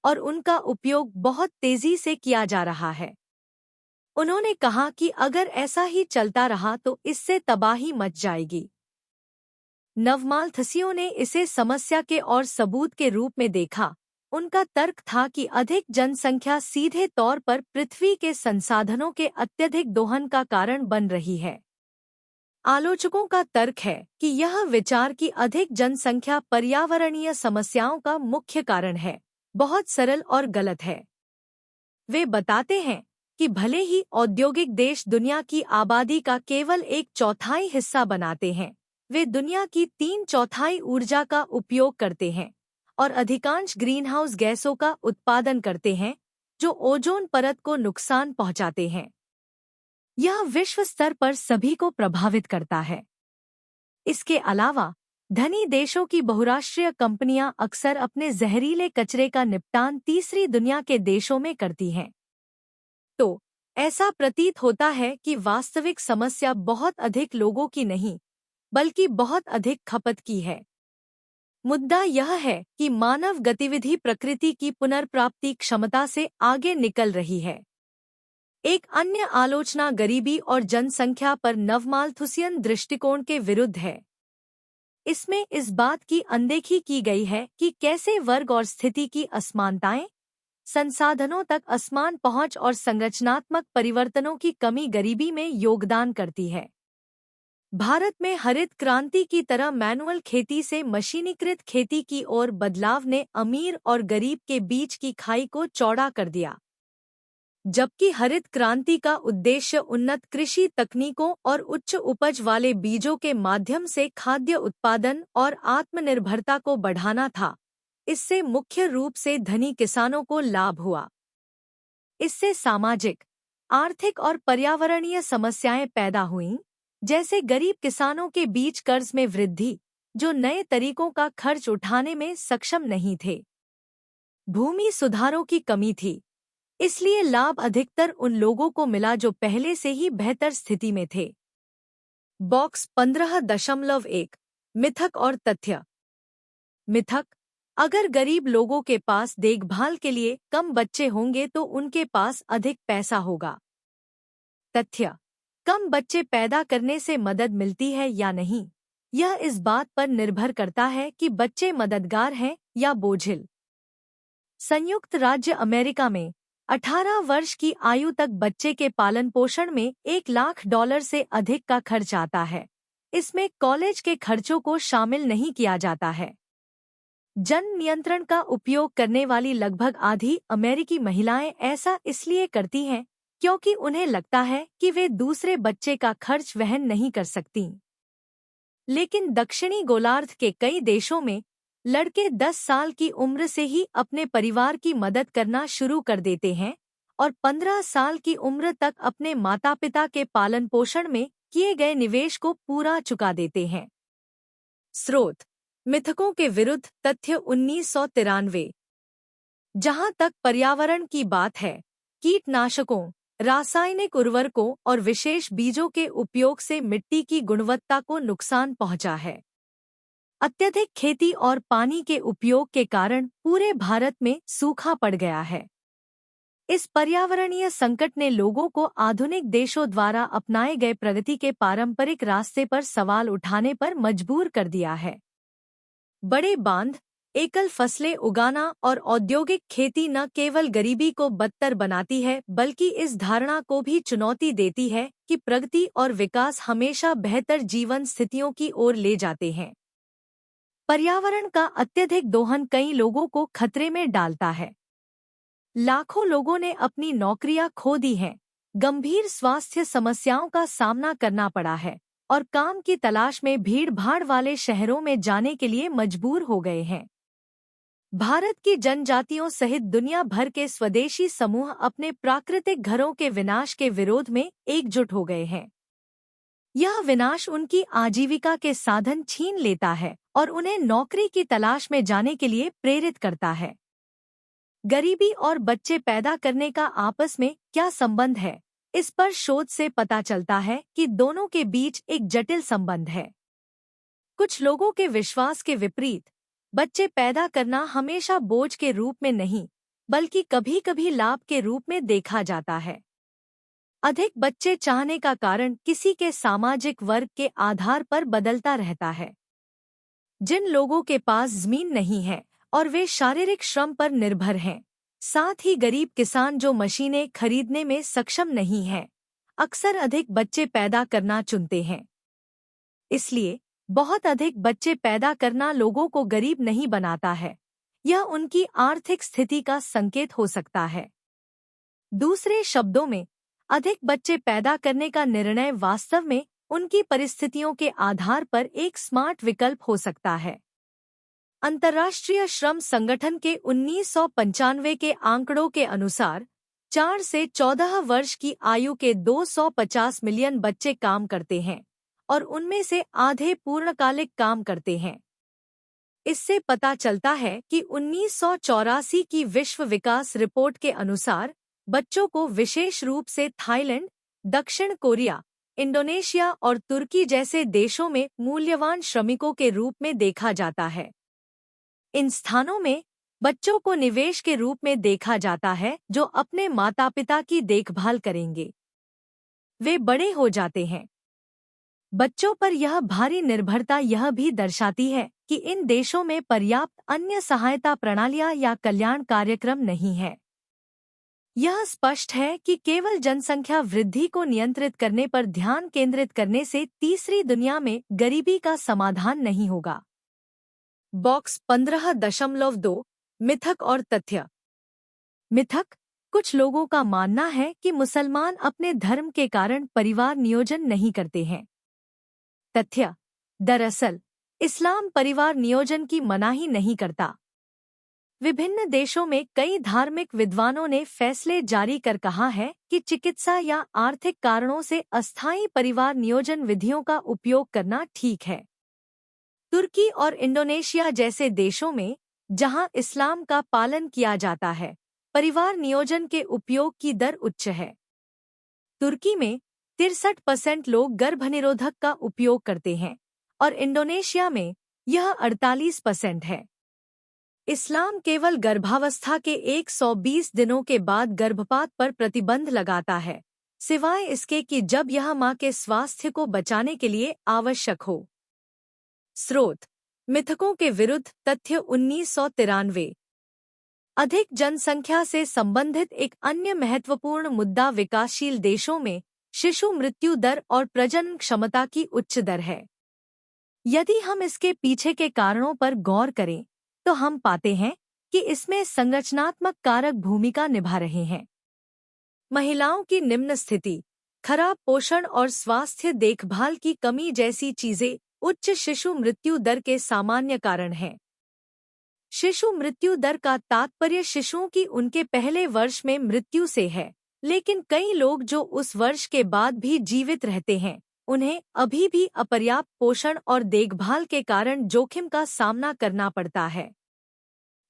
और उनका उपयोग बहुत तेजी से किया जा रहा है। उन्होंने कहा कि अगर ऐसा ही चलता रहा तो इससे तबाही मच जाएगी। नवमाल्थुसियों ने इसे समस्या के और सबूत के रूप में देखा। उनका तर्क था कि अधिक जनसंख्या सीधे तौर पर पृथ्वी के संसाधनों के अत्यधिक दोहन का कारण बन रही है। आलोचकों का तर्क है कि यह विचार की अधिक जनसंख्या पर्यावरणीय समस्याओं का मुख्य कारण है, बहुत सरल और गलत है। वे बताते हैं कि भले ही औद्योगिक देश दुनिया की आबादी का केवल 1/4 हिस्सा बनाते हैं, वे दुनिया की 3/4 ऊर्जा का उपयोग करते हैं और अधिकांश ग्रीनहाउस गैसों का उत्पादन करते हैं, जो ओजोन परत को नुकसान पहुंचाते हैं। यह विश्व स्तर पर सभी को प्रभावित करता है। इसके अलावा धनी देशों की बहुराष्ट्रीय कंपनियां अक्सर अपने जहरीले कचरे का निपटान तीसरी दुनिया के देशों में करती हैं। तो ऐसा प्रतीत होता है कि वास्तविक समस्या बहुत अधिक लोगों की नहीं, बल्कि बहुत अधिक खपत की है। मुद्दा यह है कि मानव गतिविधि प्रकृति की पुनर्प्राप्ति क्षमता से आगे निकल रही है। एक अन्य आलोचना गरीबी और जनसंख्या पर नवमाल्थुसियन दृष्टिकोण के विरुद्ध है। इसमें इस बात की अनदेखी की गई है कि कैसे वर्ग और स्थिति की असमानताएं, संसाधनों तक असमान पहुंच और संरचनात्मक परिवर्तनों की कमी गरीबी में योगदान करती है। भारत में हरित क्रांति की तरह मैनुअल खेती से मशीनीकृत खेती की ओर बदलाव ने अमीर और गरीब के बीच की खाई को चौड़ा कर दिया। जबकि हरित क्रांति का उद्देश्य उन्नत कृषि तकनीकों और उच्च उपज वाले बीजों के माध्यम से खाद्य उत्पादन और आत्मनिर्भरता को बढ़ाना था, इससे मुख्य रूप से धनी किसानों को लाभ हुआ। इससे सामाजिक, आर्थिक और पर्यावरणीय समस्याएं पैदा हुईं, जैसे गरीब किसानों के बीच कर्ज में वृद्धि, जो नए तरीकों का खर्च उठाने में सक्षम नहीं थे। भूमि सुधारों की कमी थी, इसलिए लाभ अधिकतर उन लोगों को मिला जो पहले से ही बेहतर स्थिति में थे। बॉक्स 15.1 मिथक और तथ्य। मिथक: अगर गरीब लोगों के पास देखभाल के लिए कम बच्चे होंगे तो उनके पास अधिक पैसा होगा। तथ्य: कम बच्चे पैदा करने से मदद मिलती है या नहीं, यह इस बात पर निर्भर करता है कि बच्चे मददगार हैं या बोझिल। संयुक्त राज्य अमेरिका में 18 वर्ष की आयु तक बच्चे के पालन पोषण में $1 लाख से अधिक का खर्च आता है। इसमें कॉलेज के खर्चों को शामिल नहीं किया जाता है। जन नियंत्रण का उपयोग करने वाली लगभग आधी अमेरिकी महिलाएं ऐसा इसलिए करती हैं क्योंकि उन्हें लगता है कि वे दूसरे बच्चे का खर्च वहन नहीं कर सकती। लेकिन दक्षिणी गोलार्ध के कई देशों में लड़के 10 साल की उम्र से ही अपने परिवार की मदद करना शुरू कर देते हैं और 15 साल की उम्र तक अपने माता पिता के पालन पोषण में किए गए निवेश को पूरा चुका देते हैं। स्रोत: मिथकों के विरुद्ध तथ्य 1993। जहां तक पर्यावरण की बात है, कीटनाशकों, रासायनिक उर्वरकों और विशेष बीजों के उपयोग से मिट्टी की गुणवत्ता को नुकसान पहुंचा है। अत्यधिक खेती और पानी के उपयोग के कारण पूरे भारत में सूखा पड़ गया है। इस पर्यावरणीय संकट ने लोगों को आधुनिक देशों द्वारा अपनाए गए प्रगति के पारंपरिक रास्ते पर सवाल उठाने पर मजबूर कर दिया है। बड़े बांध, एकल फसलें उगाना और औद्योगिक खेती न केवल गरीबी को बदतर बनाती है बल्कि इस धारणा को भी चुनौती देती है कि प्रगति और विकास हमेशा बेहतर जीवन स्थितियों की ओर ले जाते हैं। पर्यावरण का अत्यधिक दोहन कई लोगों को खतरे में डालता है। लाखों लोगों ने अपनी नौकरियां खो दी हैं, गंभीर स्वास्थ्य समस्याओं का सामना करना पड़ा है और काम की तलाश में भीड़-भाड़ वाले शहरों में जाने के लिए मजबूर हो गए हैं। भारत की जनजातियों सहित दुनिया भर के स्वदेशी समूह अपने प्राकृतिक घरों के विनाश के विरोध में एकजुट हो गए हैं। यह विनाश उनकी आजीविका के साधन छीन लेता है और उन्हें नौकरी की तलाश में जाने के लिए प्रेरित करता है। गरीबी और बच्चे पैदा करने का आपस में क्या संबंध है? इस पर शोध से पता चलता है कि दोनों के बीच एक जटिल संबंध है। कुछ लोगों के विश्वास के विपरीत बच्चे पैदा करना हमेशा बोझ के रूप में नहीं, बल्कि कभी-कभी लाभ के रूप में देखा जाता है। अधिक बच्चे चाहने का कारण किसी के सामाजिक वर्ग के आधार पर बदलता रहता है। जिन लोगों के पास जमीन नहीं है और वे शारीरिक श्रम पर निर्भर हैं, साथ ही गरीब किसान जो मशीनें खरीदने में सक्षम नहीं हैं, अक्सर अधिक बच्चे पैदा करना चुनते हैं। इसलिए बहुत अधिक बच्चे पैदा करना लोगों को गरीब नहीं बनाता है, यह उनकी आर्थिक स्थिति का संकेत हो सकता है। दूसरे शब्दों में, अधिक बच्चे पैदा करने का निर्णय वास्तव में उनकी परिस्थितियों के आधार पर एक स्मार्ट विकल्प हो सकता है। अंतर्राष्ट्रीय श्रम संगठन के 1995 के आंकड़ों के अनुसार 4 से 14 वर्ष की आयु के 250 मिलियन बच्चे काम करते हैं और उनमें से आधे पूर्णकालिक काम करते हैं। इससे पता चलता है कि 1984 की विश्व विकास रिपोर्ट के अनुसार बच्चों को विशेष रूप से थाईलैंड, दक्षिण कोरिया, इंडोनेशिया और तुर्की जैसे देशों में मूल्यवान श्रमिकों के रूप में देखा जाता है। इन स्थानों में बच्चों को निवेश के रूप में देखा जाता है जो अपने माता पिता की देखभाल करेंगे। वे बड़े हो जाते हैं। बच्चों पर यह भारी निर्भरता यह भी दर्शाती है कि इन देशों में पर्याप्त अन्य सहायता प्रणालियां या कल्याण कार्यक्रम नहीं है। यह स्पष्ट है कि केवल जनसंख्या वृद्धि को नियंत्रित करने पर ध्यान केंद्रित करने से तीसरी दुनिया में गरीबी का समाधान नहीं होगा। बॉक्स 15.2 मिथक और तथ्य। मिथक: कुछ लोगों का मानना है कि मुसलमान अपने धर्म के कारण परिवार नियोजन नहीं करते हैं। तथ्य: दरअसल इस्लाम परिवार नियोजन की मनाही नहीं करता। विभिन्न देशों में कई धार्मिक विद्वानों ने फैसले जारी कर कहा है कि चिकित्सा या आर्थिक कारणों से अस्थायी परिवार नियोजन विधियों का उपयोग करना ठीक है। तुर्की और इंडोनेशिया जैसे देशों में, जहां इस्लाम का पालन किया जाता है, परिवार नियोजन के उपयोग की दर उच्च है। तुर्की में 63% लोग गर्भनिरोधक का उपयोग करते हैं और इंडोनेशिया में यह 48% है। इस्लाम केवल गर्भावस्था के 120 दिनों के बाद गर्भपात पर प्रतिबंध लगाता है, सिवाय इसके कि जब यह मां के स्वास्थ्य को बचाने के लिए आवश्यक हो। स्रोत: मिथकों के विरुद्ध तथ्य 1993। अधिक जनसंख्या से संबंधित एक अन्य महत्वपूर्ण मुद्दा विकासशील देशों में शिशु मृत्यु दर और प्रजनन क्षमता की उच्च दर है। यदि हम इसके पीछे के कारणों पर गौर करें तो हम पाते हैं कि इसमें संरचनात्मक कारक भूमिका निभा रहे हैं। महिलाओं की निम्न स्थिति, खराब पोषण और स्वास्थ्य देखभाल की कमी जैसी चीजें उच्च शिशु मृत्यु दर के सामान्य कारण हैं। शिशु मृत्यु दर का तात्पर्य शिशुओं की उनके पहले वर्ष में मृत्यु से है, लेकिन कई लोग जो उस वर्ष के बाद भी जीवित रहते हैं, उन्हें अभी भी अपर्याप्त पोषण और देखभाल के कारण जोखिम का सामना करना पड़ता है।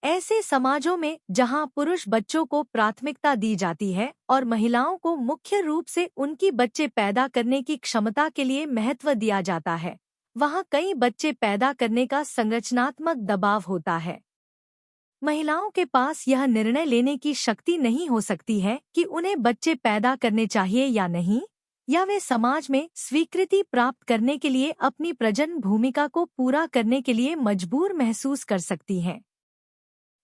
ऐसे समाजों में जहां पुरुष बच्चों को प्राथमिकता दी जाती है और महिलाओं को मुख्य रूप से उनकी बच्चे पैदा करने की क्षमता के लिए महत्व दिया जाता है, वहां कई बच्चे पैदा करने का संरचनात्मक दबाव होता है। महिलाओं के पास यह निर्णय लेने की शक्ति नहीं हो सकती है कि उन्हें बच्चे पैदा करने चाहिए या नहीं, या वे समाज में स्वीकृति प्राप्त करने के लिए अपनी प्रजनन भूमिका को पूरा करने के लिए मजबूर महसूस कर सकती हैं।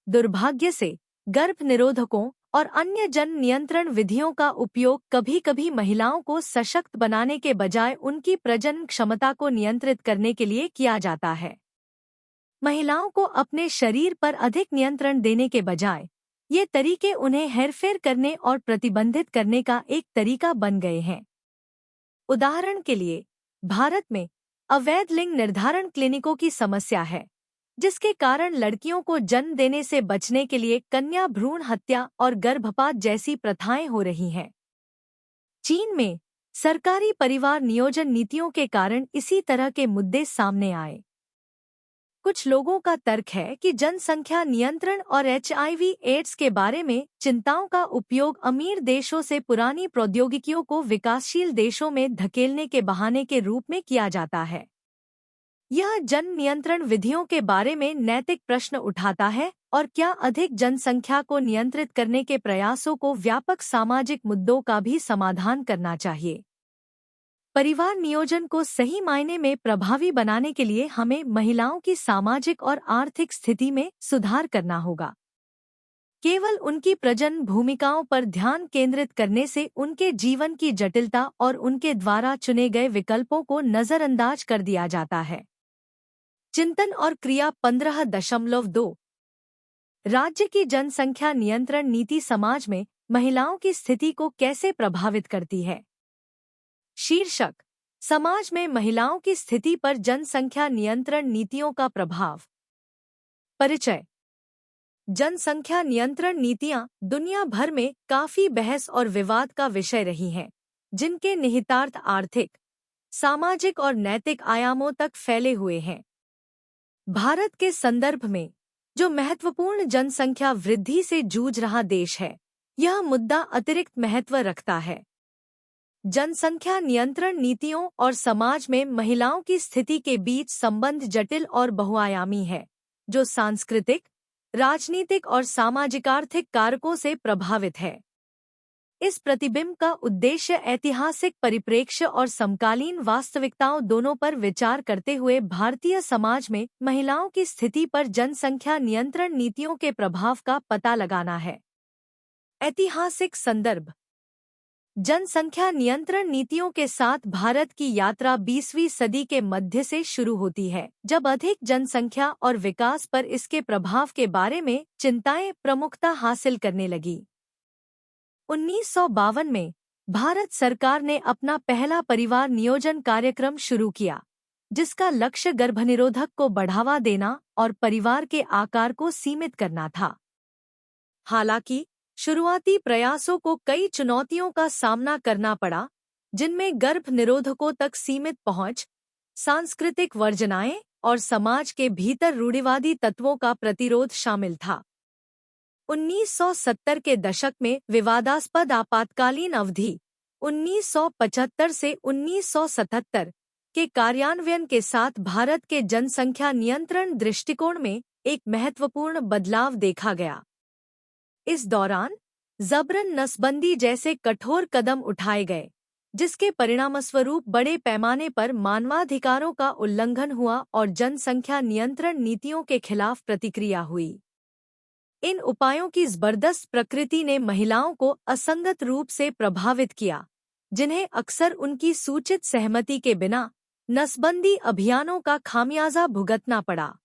दुर्भाग्य से गर्भ निरोधकों और अन्य जन नियंत्रण विधियों का उपयोग कभी-कभी महिलाओं को सशक्त बनाने के बजाय उनकी प्रजनन क्षमता को नियंत्रित करने के लिए किया जाता है। महिलाओं को अपने शरीर पर अधिक नियंत्रण देने के बजाय ये तरीके उन्हें हेरफेर करने और प्रतिबंधित करने का एक तरीका बन गए हैं। उदाहरण के लिए, भारत में अवैध लिंग निर्धारण क्लिनिकों की समस्या है, जिसके कारण लड़कियों को जन्म देने से बचने के लिए कन्या भ्रूण हत्या और गर्भपात जैसी प्रथाएं हो रही हैं। चीन में सरकारी परिवार नियोजन नीतियों के कारण इसी तरह के मुद्दे सामने आए। कुछ लोगों का तर्क है कि जनसंख्या नियंत्रण और HIV/AIDS के बारे में चिंताओं का उपयोग अमीर देशों से पुरानी प्रौद्योगिकियों को विकासशील देशों में धकेलने के बहाने के रूप में किया जाता है। यह जन नियंत्रण विधियों के बारे में नैतिक प्रश्न उठाता है और क्या अधिक जनसंख्या को नियंत्रित करने के प्रयासों को व्यापक सामाजिक मुद्दों का भी समाधान करना चाहिए। परिवार नियोजन को सही मायने में प्रभावी बनाने के लिए हमें महिलाओं की सामाजिक और आर्थिक स्थिति में सुधार करना होगा। केवल उनकी प्रजनन भूमिकाओं पर ध्यान केंद्रित करने से उनके जीवन की जटिलता और उनके द्वारा चुने गए विकल्पों को नजरअंदाज कर दिया जाता है। चिंतन और क्रिया 15.2 राज्य की जनसंख्या नियंत्रण नीति समाज में महिलाओं की स्थिति को कैसे प्रभावित करती है। शीर्षक: समाज में महिलाओं की स्थिति पर जनसंख्या नियंत्रण नीतियों का प्रभाव। परिचय: जनसंख्या नियंत्रण नीतियां दुनिया भर में काफी बहस और विवाद का विषय रही हैं, जिनके निहितार्थ आर्थिक, सामाजिक और नैतिक आयामों तक फैले हुए हैं। भारत के संदर्भ में, जो महत्वपूर्ण जनसंख्या वृद्धि से जूझ रहा देश है, यह मुद्दा अतिरिक्त महत्व रखता है। जनसंख्या नियंत्रण नीतियों और समाज में महिलाओं की स्थिति के बीच संबंध जटिल और बहुआयामी है, जो सांस्कृतिक, राजनीतिक और सामाजिक-आर्थिक कारकों से प्रभावित है। इस प्रतिबिंब का उद्देश्य ऐतिहासिक परिप्रेक्ष्य और समकालीन वास्तविकताओं दोनों पर विचार करते हुए भारतीय समाज में महिलाओं की स्थिति पर जनसंख्या नियंत्रण नीतियों के प्रभाव का पता लगाना है। ऐतिहासिक संदर्भ: जनसंख्या नियंत्रण नीतियों के साथ भारत की यात्रा 20वीं सदी के मध्य से शुरू होती है, जब अधिक जनसंख्या और विकास पर इसके प्रभाव के बारे में चिंताएं प्रमुखता हासिल करने लगी। 1952 में भारत सरकार ने अपना पहला परिवार नियोजन कार्यक्रम शुरू किया, जिसका लक्ष्य गर्भनिरोधक को बढ़ावा देना और परिवार के आकार को सीमित करना था। हालांकि शुरुआती प्रयासों को कई चुनौतियों का सामना करना पड़ा, जिनमें गर्भ निरोधकों तक सीमित पहुंच, सांस्कृतिक वर्जनाएं और समाज के भीतर रूढ़िवादी तत्वों का प्रतिरोध शामिल था। 1970 के दशक में विवादास्पद आपातकालीन अवधि 1975 से 1977 के कार्यान्वयन के साथ भारत के जनसंख्या नियंत्रण दृष्टिकोण में एक महत्वपूर्ण बदलाव देखा गया। इस दौरान जबरन नसबंदी जैसे कठोर कदम उठाए गए, जिसके परिणामस्वरूप बड़े पैमाने पर मानवाधिकारों का उल्लंघन हुआ और जनसंख्या नियंत्रण नीतियों के खिलाफ प्रतिक्रिया हुई। इन उपायों की जबरदस्त प्रकृति ने महिलाओं को असंगत रूप से प्रभावित किया, जिन्हें अक्सर उनकी सूचित सहमति के बिना नसबंदी अभियानों का खामियाजा भुगतना पड़ा।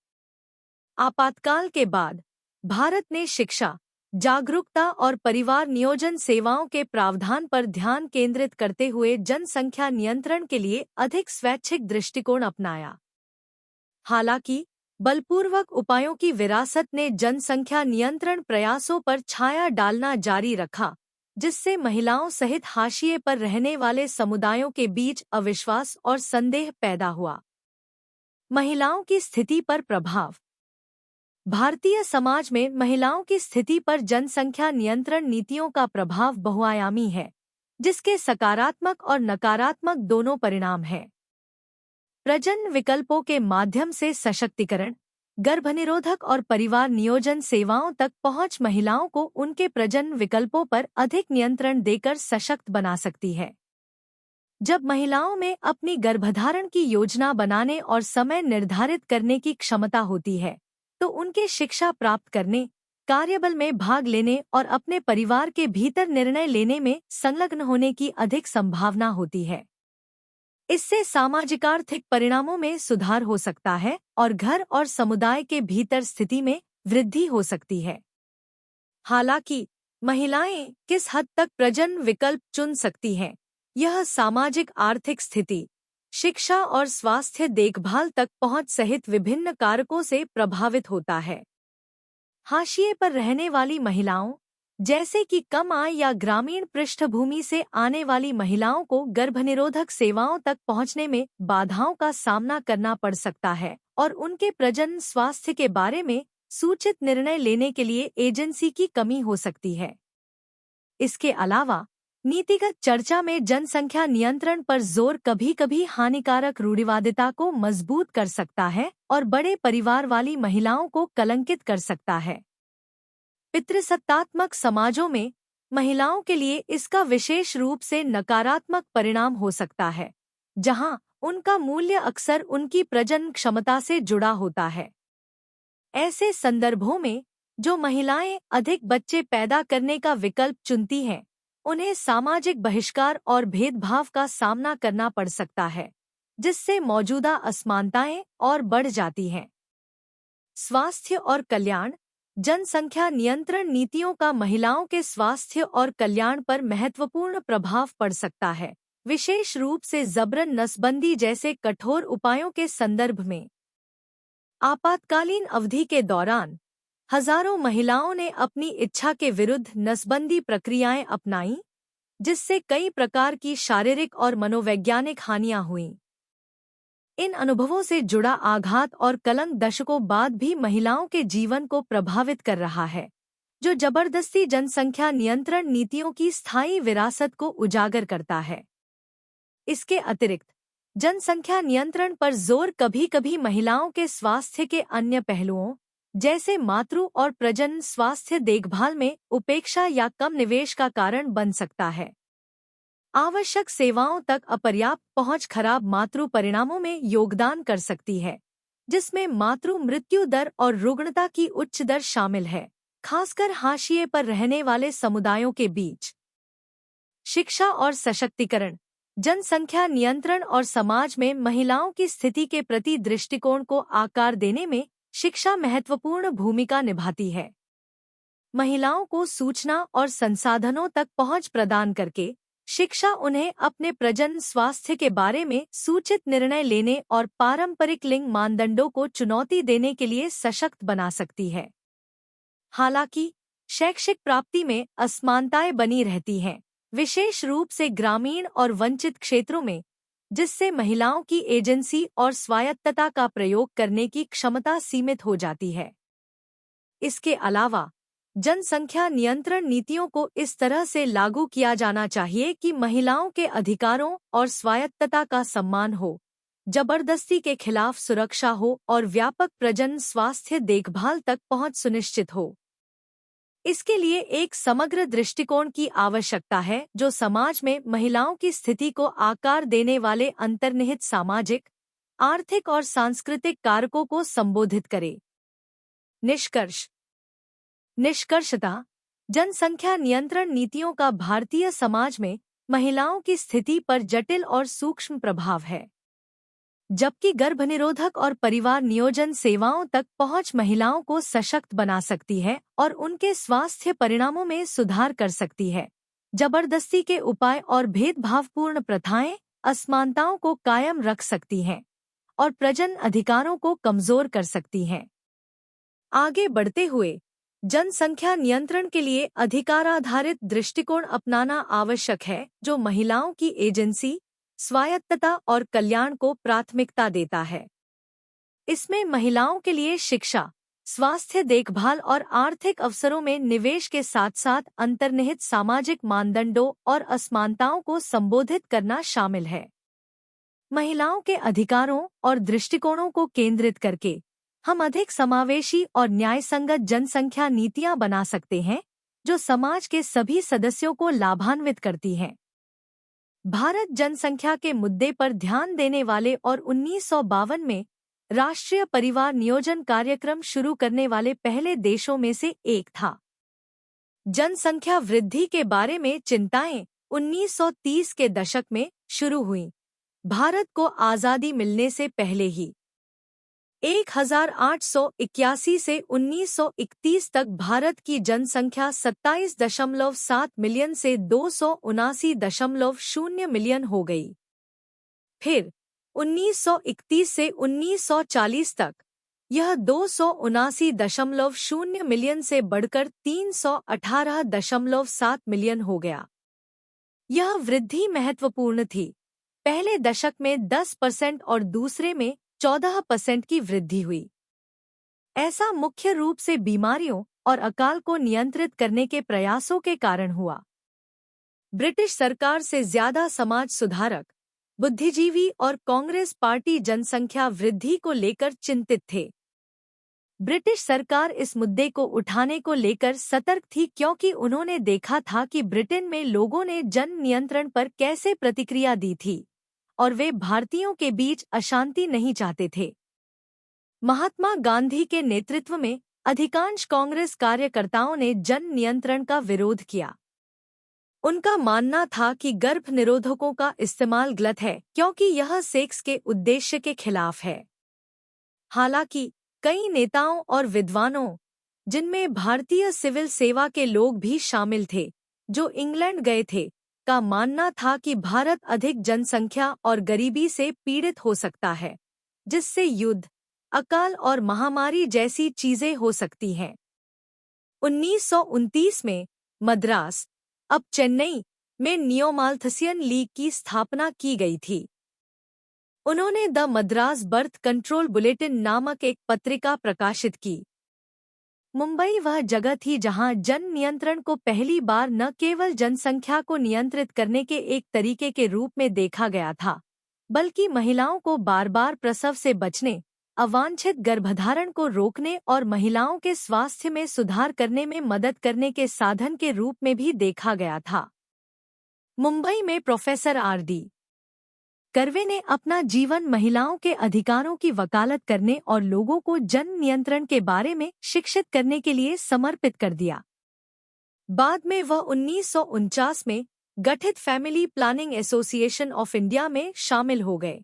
आपातकाल के बाद भारत ने शिक्षा, जागरूकता और परिवार नियोजन सेवाओं के प्रावधान पर ध्यान केंद्रित करते हुए जनसंख्या नियंत्रण के लिए अधिक स्वैच्छिक दृष्टिकोण अपनाया। हालांकि बलपूर्वक उपायों की विरासत ने जनसंख्या नियंत्रण प्रयासों पर छाया डालना जारी रखा, जिससे महिलाओं सहित हाशिए पर रहने वाले समुदायों के बीच अविश्वास और संदेह पैदा हुआ। महिलाओं की स्थिति पर प्रभाव। भारतीय समाज में महिलाओं की स्थिति पर जनसंख्या नियंत्रण नीतियों का प्रभाव बहुआयामी है, जिसके सकारात्मक और नकारात्मक दोनों परिणाम हैं। प्रजनन विकल्पों के माध्यम से सशक्तिकरण, गर्भनिरोधक और परिवार नियोजन सेवाओं तक पहुंच महिलाओं को उनके प्रजनन विकल्पों पर अधिक नियंत्रण देकर सशक्त बना सकती है। जब महिलाओं में अपनी गर्भधारण की योजना बनाने और समय निर्धारित करने की क्षमता होती है, तो उनके शिक्षा प्राप्त करने, कार्यबल में भाग लेने और अपने परिवार के भीतर निर्णय लेने में संलग्न होने की अधिक संभावना होती है। इससे सामाजिक आर्थिक परिणामों में सुधार हो सकता है और घर और समुदाय के भीतर स्थिति में वृद्धि हो सकती है। हालांकि महिलाएं किस हद तक प्रजनन विकल्प चुन सकती हैं, यह सामाजिक आर्थिक स्थिति, शिक्षा और स्वास्थ्य देखभाल तक पहुंच सहित विभिन्न कारकों से प्रभावित होता है। हाशिए पर रहने वाली महिलाओं, जैसे कि कम आय या ग्रामीण पृष्ठभूमि से आने वाली महिलाओं को गर्भनिरोधक सेवाओं तक पहुंचने में बाधाओं का सामना करना पड़ सकता है और उनके प्रजनन स्वास्थ्य के बारे में सूचित निर्णय लेने के लिए एजेंसी की कमी हो सकती है। इसके अलावा नीतिगत चर्चा में जनसंख्या नियंत्रण पर जोर कभी-कभी हानिकारक रूढ़िवादिता को मजबूत कर सकता है और बड़े परिवार वाली महिलाओं को कलंकित कर सकता है। पितृसत्तात्मक समाजों में महिलाओं के लिए इसका विशेष रूप से नकारात्मक परिणाम हो सकता है, जहां उनका मूल्य अक्सर उनकी प्रजनन क्षमता से जुड़ा होता है। ऐसे संदर्भों में जो महिलाएं अधिक बच्चे पैदा करने का विकल्प चुनती हैं, उन्हें सामाजिक बहिष्कार और भेदभाव का सामना करना पड़ सकता है, जिससे मौजूदा असमानताएं और बढ़ जाती हैं। स्वास्थ्य और कल्याण। जनसंख्या नियंत्रण नीतियों का महिलाओं के स्वास्थ्य और कल्याण पर महत्वपूर्ण प्रभाव पड़ सकता है, विशेष रूप से जबरन नसबंदी जैसे कठोर उपायों के संदर्भ में। आपातकालीन अवधि के दौरान हजारों महिलाओं ने अपनी इच्छा के विरुद्ध नसबंदी प्रक्रियाएं अपनाईं, जिससे कई प्रकार की शारीरिक और मनोवैज्ञानिक हानियां हुईं। इन अनुभवों से जुड़ा आघात और कलंक दशकों बाद भी महिलाओं के जीवन को प्रभावित कर रहा है, जो जबरदस्ती जनसंख्या नियंत्रण नीतियों की स्थायी विरासत को उजागर करता है। इसके अतिरिक्त जनसंख्या नियंत्रण पर जोर कभी-कभी महिलाओं के स्वास्थ्य के अन्य पहलुओं, जैसे मातृ और प्रजनन स्वास्थ्य देखभाल में उपेक्षा या कम निवेश का कारण बन सकता है। आवश्यक सेवाओं तक अपर्याप्त पहुंच खराब मातृ परिणामों में योगदान कर सकती है, जिसमें मातृ मृत्यु दर और रुग्णता की उच्च दर शामिल है, खासकर हाशिए पर रहने वाले समुदायों के बीच। शिक्षा और सशक्तिकरण। जनसंख्या नियंत्रण और समाज में महिलाओं की स्थिति के प्रति दृष्टिकोण को आकार देने में शिक्षा महत्वपूर्ण भूमिका निभाती है। महिलाओं को सूचना और संसाधनों तक पहुंच प्रदान करके शिक्षा उन्हें अपने प्रजनन स्वास्थ्य के बारे में सूचित निर्णय लेने और पारंपरिक लिंग मानदंडों को चुनौती देने के लिए सशक्त बना सकती है। हालांकि शैक्षिक प्राप्ति में असमानताएं बनी रहती हैं, विशेष रूप से ग्रामीण और वंचित क्षेत्रों में, जिससे महिलाओं की एजेंसी और स्वायत्तता का प्रयोग करने की क्षमता सीमित हो जाती है। इसके अलावा जनसंख्या नियंत्रण नीतियों को इस तरह से लागू किया जाना चाहिए कि महिलाओं के अधिकारों और स्वायत्तता का सम्मान हो, जबरदस्ती के खिलाफ सुरक्षा हो और व्यापक प्रजनन स्वास्थ्य देखभाल तक पहुंच सुनिश्चित हो। इसके लिए एक समग्र दृष्टिकोण की आवश्यकता है, जो समाज में महिलाओं की स्थिति को आकार देने वाले अंतर्निहित सामाजिक, आर्थिक और सांस्कृतिक कारकों को संबोधित करे। निष्कर्षतः जनसंख्या नियंत्रण नीतियों का भारतीय समाज में महिलाओं की स्थिति पर जटिल और सूक्ष्म प्रभाव है। जबकि गर्भनिरोधक और परिवार नियोजन सेवाओं तक पहुंच महिलाओं को सशक्त बना सकती है और उनके स्वास्थ्य परिणामों में सुधार कर सकती है। जबरदस्ती के उपाय और भेदभावपूर्ण प्रथाएं असमानताओं को कायम रख सकती हैं और प्रजनन अधिकारों को कमजोर कर सकती हैं। आगे बढ़ते हुए जनसंख्या नियंत्रण के लिए अधिकाराधारित दृष्टिकोण अपनाना आवश्यक है, जो महिलाओं की एजेंसी, स्वायत्तता और कल्याण को प्राथमिकता देता है। इसमें महिलाओं के लिए शिक्षा, स्वास्थ्य देखभाल और आर्थिक अवसरों में निवेश के साथ साथ अंतर्निहित सामाजिक मानदंडों और असमानताओं को संबोधित करना शामिल है। महिलाओं के अधिकारों और दृष्टिकोणों को केंद्रित करके हम अधिक समावेशी और न्यायसंगत जनसंख्या नीतियां बना सकते हैं, जो समाज के सभी सदस्यों को लाभान्वित करती हैं। भारत जनसंख्या के मुद्दे पर ध्यान देने वाले और 1952 में राष्ट्रीय परिवार नियोजन कार्यक्रम शुरू करने वाले पहले देशों में से एक था। जनसंख्या वृद्धि के बारे में चिंताएं 1930 के दशक में शुरू हुईं, भारत को आज़ादी मिलने से पहले ही। 1881 से 1931 तक भारत की जनसंख्या 27.7 मिलियन से 279.0 मिलियन हो गई। फिर 1931 से 1940 तक यह 279.0 मिलियन से बढ़कर 318.7 मिलियन हो गया। यह वृद्धि महत्वपूर्ण थी। पहले दशक में 10% और दूसरे में 14% की वृद्धि हुई। ऐसा मुख्य रूप से बीमारियों और अकाल को नियंत्रित करने के प्रयासों के कारण हुआ। ब्रिटिश सरकार से ज्यादा समाज सुधारक, बुद्धिजीवी और कांग्रेस पार्टी जनसंख्या वृद्धि को लेकर चिंतित थे। ब्रिटिश सरकार इस मुद्दे को उठाने को लेकर सतर्क थी, क्योंकि उन्होंने देखा था कि ब्रिटेन में लोगों ने जन नियंत्रण पर कैसे प्रतिक्रिया दी थी और वे भारतीयों के बीच अशांति नहीं चाहते थे। महात्मा गांधी के नेतृत्व में अधिकांश कांग्रेस कार्यकर्ताओं ने जन नियंत्रण का विरोध किया। उनका मानना था कि गर्भ निरोधकों का इस्तेमाल गलत है, क्योंकि यह सेक्स के उद्देश्य के खिलाफ है। हालांकि कई नेताओं और विद्वानों, जिनमें भारतीय सिविल सेवा के लोग भी शामिल थे, जो इंग्लैंड गए थे, का मानना था कि भारत अधिक जनसंख्या और गरीबी से पीड़ित हो सकता है, जिससे युद्ध, अकाल और महामारी जैसी चीजें हो सकती हैं। 1929 में मद्रास, अब चेन्नई, में नियोमाल्थसियन लीग की स्थापना की गई थी। उन्होंने the Madras birth control bulletin नामक एक पत्रिका प्रकाशित की। मुंबई वह जगह थी जहां जन नियंत्रण को पहली बार न केवल जनसंख्या को नियंत्रित करने के एक तरीके के रूप में देखा गया था, बल्कि महिलाओं को बार-बार प्रसव से बचने, अवांछित गर्भधारण को रोकने और महिलाओं के स्वास्थ्य में सुधार करने में मदद करने के साधन के रूप में भी देखा गया था। मुंबई में प्रोफेसर आर.डी. कर्वे ने अपना जीवन महिलाओं के अधिकारों की वकालत करने और लोगों को जन नियंत्रण के बारे में शिक्षित करने के लिए समर्पित कर दिया। बाद में वह 1949 में गठित family planning association of India में शामिल हो गए।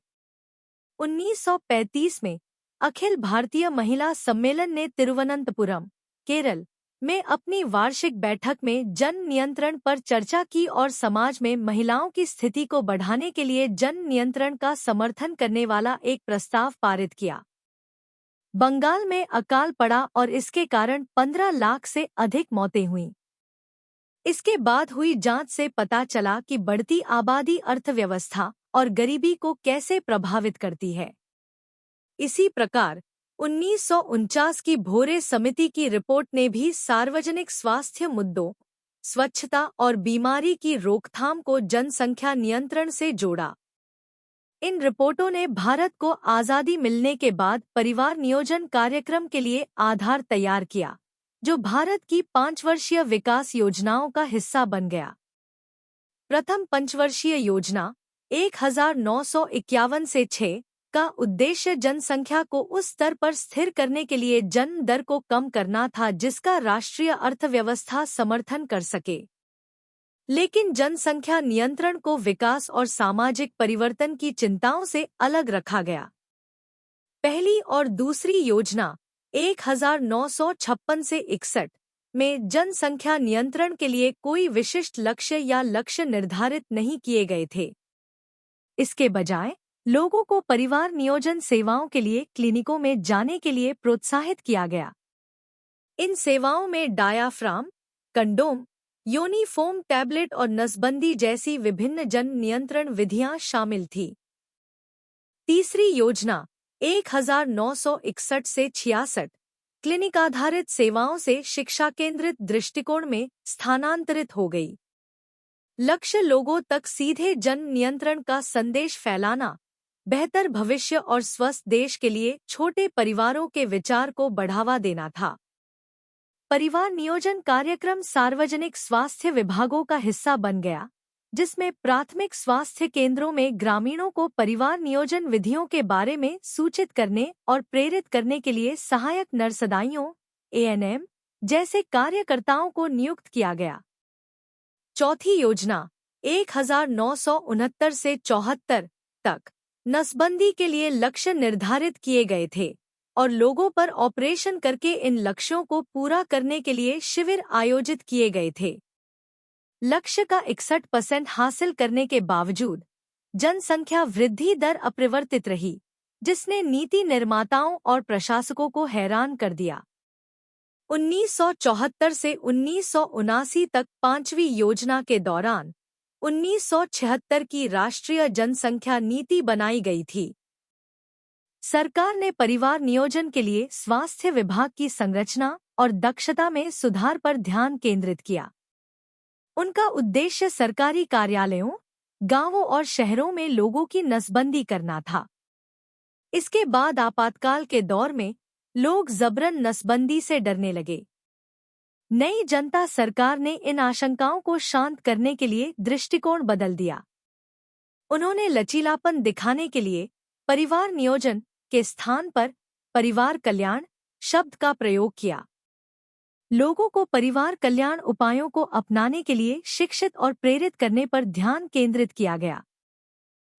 1935 में अखिल भारतीय महिला सम्मेलन ने तिरुवनंतपुरम, केरल, में अपनी वार्षिक बैठक में जन नियंत्रण पर चर्चा की और समाज में महिलाओं की स्थिति को बढ़ाने के लिए जन नियंत्रण का समर्थन करने वाला एक प्रस्ताव पारित किया। बंगाल में अकाल पड़ा और इसके कारण 15 लाख से अधिक मौतें हुईं। इसके बाद हुई जांच से पता चला कि बढ़ती आबादी अर्थव्यवस्था और गरीबी को कैसे प्रभावित करती है। इसी प्रकार 1949 की भोरे समिति की रिपोर्ट ने भी सार्वजनिक स्वास्थ्य मुद्दों, स्वच्छता और बीमारी की रोकथाम को जनसंख्या नियंत्रण से जोड़ा। इन रिपोर्टों ने भारत को आज़ादी मिलने के बाद परिवार नियोजन कार्यक्रम के लिए आधार तैयार किया, जो भारत की 5 वर्षीय विकास योजनाओं का हिस्सा बन गया। प्रथम पंचवर्षीय योजना 1951 से 6 का उद्देश्य जनसंख्या को उस स्तर पर स्थिर करने के लिए जन्म दर को कम करना था जिसका राष्ट्रीय अर्थव्यवस्था समर्थन कर सके। लेकिन जनसंख्या नियंत्रण को विकास और सामाजिक परिवर्तन की चिंताओं से अलग रखा गया। पहली और दूसरी योजना 1956 से 61 में जनसंख्या नियंत्रण के लिए कोई विशिष्ट लक्ष्य या लक्ष्य निर्धारित नहीं किए गए थे। इसके बजाय लोगों को परिवार नियोजन सेवाओं के लिए क्लिनिकों में जाने के लिए प्रोत्साहित किया गया। इन सेवाओं में डायाफ्राम, कंडोम, योनि फोम टैबलेट और नसबंदी जैसी विभिन्न जन नियंत्रण विधियां शामिल थी। तीसरी योजना 1961 से 66 क्लिनिक आधारित सेवाओं से शिक्षा केंद्रित दृष्टिकोण में स्थानांतरित हो गई। लक्ष्य लोगों तक सीधे जन नियंत्रण का संदेश फैलाना, बेहतर भविष्य और स्वस्थ देश के लिए छोटे परिवारों के विचार को बढ़ावा देना था। परिवार नियोजन कार्यक्रम सार्वजनिक स्वास्थ्य विभागों का हिस्सा बन गया, जिसमें प्राथमिक स्वास्थ्य केंद्रों में ग्रामीणों को परिवार नियोजन विधियों के बारे में सूचित करने और प्रेरित करने के लिए सहायक नर्सदाइयों (ANM) जैसे कार्यकर्ताओं को नियुक्त किया गया। चौथी योजना 1969 से 74 तक नसबंदी के लिए लक्ष्य निर्धारित किए गए थे और लोगों पर ऑपरेशन करके इन लक्ष्यों को पूरा करने के लिए शिविर आयोजित किए गए थे। लक्ष्य का 61% हासिल करने के बावजूद जनसंख्या वृद्धि दर अपरिवर्तित रही, जिसने नीति निर्माताओं और प्रशासकों को हैरान कर दिया। 1974 से 1979 तक पांचवी योजना के दौरान 1976 की राष्ट्रीय जनसंख्या नीति बनाई गई थी। सरकार ने परिवार नियोजन के लिए स्वास्थ्य विभाग की संरचना और दक्षता में सुधार पर ध्यान केंद्रित किया। उनका उद्देश्य सरकारी कार्यालयों, गांवों और शहरों में लोगों की नसबंदी करना था। इसके बाद आपातकाल के दौर में लोग जबरन नसबंदी से डरने लगे। नई जनता सरकार ने इन आशंकाओं को शांत करने के लिए दृष्टिकोण बदल दिया। उन्होंने लचीलापन दिखाने के लिए परिवार नियोजन के स्थान पर परिवार कल्याण शब्द का प्रयोग किया। लोगों को परिवार कल्याण उपायों को अपनाने के लिए शिक्षित और प्रेरित करने पर ध्यान केंद्रित किया गया।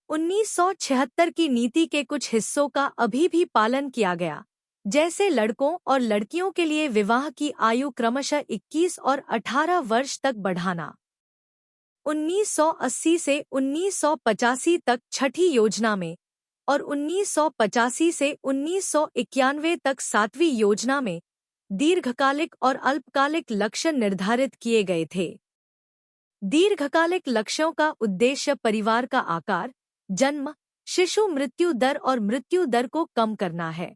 1976 की नीति के कुछ हिस्सों का अभी भी पालन किया गया, जैसे लड़कों और लड़कियों के लिए विवाह की आयु क्रमशः 21 और 18 वर्ष तक बढ़ाना। 1980 से 1985 तक छठी योजना में और 1985 से 1991 तक सातवीं योजना में दीर्घकालिक और अल्पकालिक लक्ष्य निर्धारित किए गए थे। दीर्घकालिक लक्ष्यों का उद्देश्य परिवार का आकार, जन्म, शिशु मृत्यु दर और मृत्यु दर को कम करना है।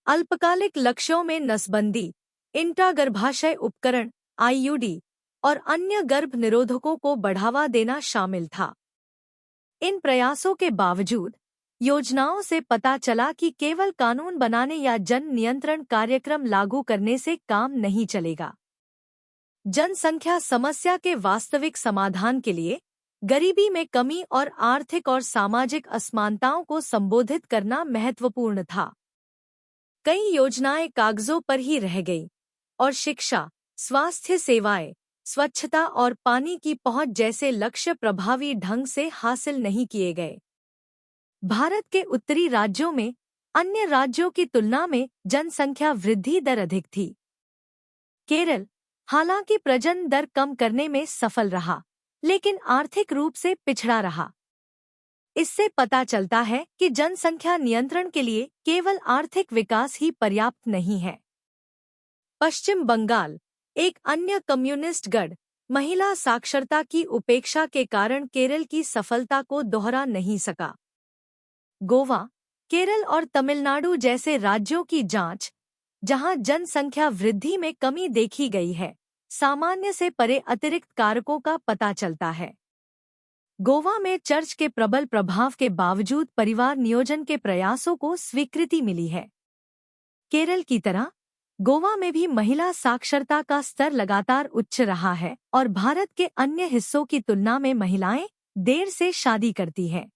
अल्पकालिक लक्ष्यों में नसबंदी, इंट्रागर्भाशय उपकरण (IUD) और अन्य गर्भ निरोधकों को बढ़ावा देना शामिल था। इन प्रयासों के बावजूद योजनाओं से पता चला कि केवल कानून बनाने या जन नियंत्रण कार्यक्रम लागू करने से काम नहीं चलेगा। जनसंख्या समस्या के वास्तविक समाधान के लिए गरीबी में कमी और आर्थिक और सामाजिक असमानताओं को संबोधित करना महत्वपूर्ण था। कई योजनाएं कागजों पर ही रह गईं और शिक्षा, स्वास्थ्य सेवाएं, स्वच्छता और पानी की पहुंच जैसे लक्ष्य प्रभावी ढंग से हासिल नहीं किए गए। भारत के उत्तरी राज्यों में अन्य राज्यों की तुलना में जनसंख्या वृद्धि दर अधिक थी। केरल हालांकि प्रजनन दर कम करने में सफल रहा, लेकिन आर्थिक रूप से पिछड़ा रहा। इससे पता चलता है कि जनसंख्या नियंत्रण के लिए केवल आर्थिक विकास ही पर्याप्त नहीं है। पश्चिम बंगाल, एक अन्य कम्युनिस्ट गढ़, महिला साक्षरता की उपेक्षा के कारण केरल की सफलता को दोहरा नहीं सका। गोवा, केरल और तमिलनाडु जैसे राज्यों की जांच, जहां जनसंख्या वृद्धि में कमी देखी गई है, सामान्य से परे अतिरिक्त कारकों का पता चलता है। गोवा में चर्च के प्रबल प्रभाव के बावजूद परिवार नियोजन के प्रयासों को स्वीकृति मिली है। केरल की तरह गोवा में भी महिला साक्षरता का स्तर लगातार उच्च रहा है और भारत के अन्य हिस्सों की तुलना में महिलाएं देर से शादी करती हैं।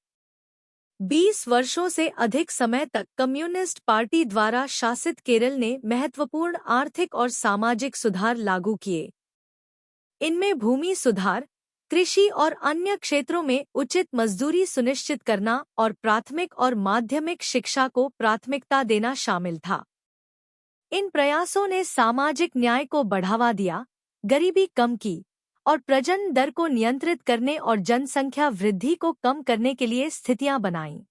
20 वर्षों से अधिक समय तक कम्युनिस्ट पार्टी द्वारा शासित केरल ने महत्वपूर्ण आर्थिक और सामाजिक सुधार लागू किए। इनमें भूमि सुधार, कृषि और अन्य क्षेत्रों में उचित मजदूरी सुनिश्चित करना और प्राथमिक और माध्यमिक शिक्षा को प्राथमिकता देना शामिल था। इन प्रयासों ने सामाजिक न्याय को बढ़ावा दिया, गरीबी कम की और प्रजनन दर को नियंत्रित करने और जनसंख्या वृद्धि को कम करने के लिए स्थितियां बनाईं।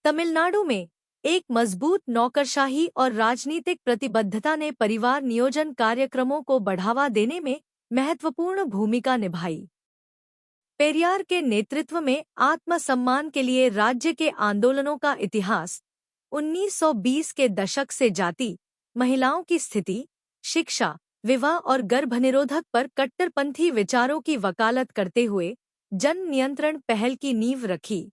तमिलनाडु में एक मजबूत नौकरशाही और राजनीतिक प्रतिबद्धता ने परिवार नियोजन कार्यक्रमों को बढ़ावा देने में महत्वपूर्ण भूमिका निभाई। पेरियार के नेतृत्व में आत्मसम्मान के लिए राज्य के आंदोलनों का इतिहास 1920 के दशक से जाति, महिलाओं की स्थिति, शिक्षा, विवाह और गर्भनिरोधक पर कट्टरपंथी विचारों की वकालत करते हुए जन नियंत्रण पहल की नींव रखी।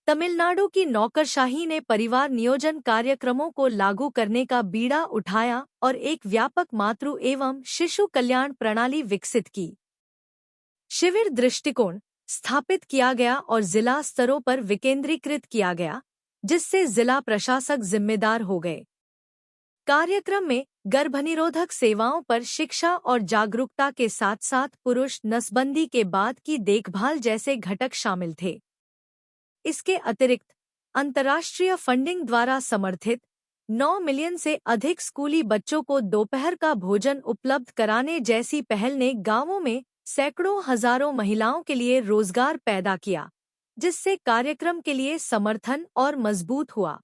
तमिलनाडु की नौकरशाही ने परिवार नियोजन कार्यक्रमों को लागू करने का बीड़ा उठाया और एक व्यापक मातृ एवं शिशु कल्याण प्रणाली विकसित की। शिविर दृष्टिकोण स्थापित किया गया और जिला स्तरों पर विकेंद्रीकृत किया गया, जिससे जिला प्रशासक जिम्मेदार हो गए। कार्यक्रम में गर्भनिरोधक सेवाओं पर शिक्षा और जागरूकता के साथ साथ पुरुष नसबंदी के बाद की देखभाल जैसे घटक शामिल थे। इसके अतिरिक्त अंतर्राष्ट्रीय फंडिंग द्वारा समर्थित 9 मिलियन से अधिक स्कूली बच्चों को दोपहर का भोजन उपलब्ध कराने जैसी पहल ने गांवों में सैकड़ों हजारों महिलाओं के लिए रोजगार पैदा किया, जिससे कार्यक्रम के लिए समर्थन और मजबूत हुआ।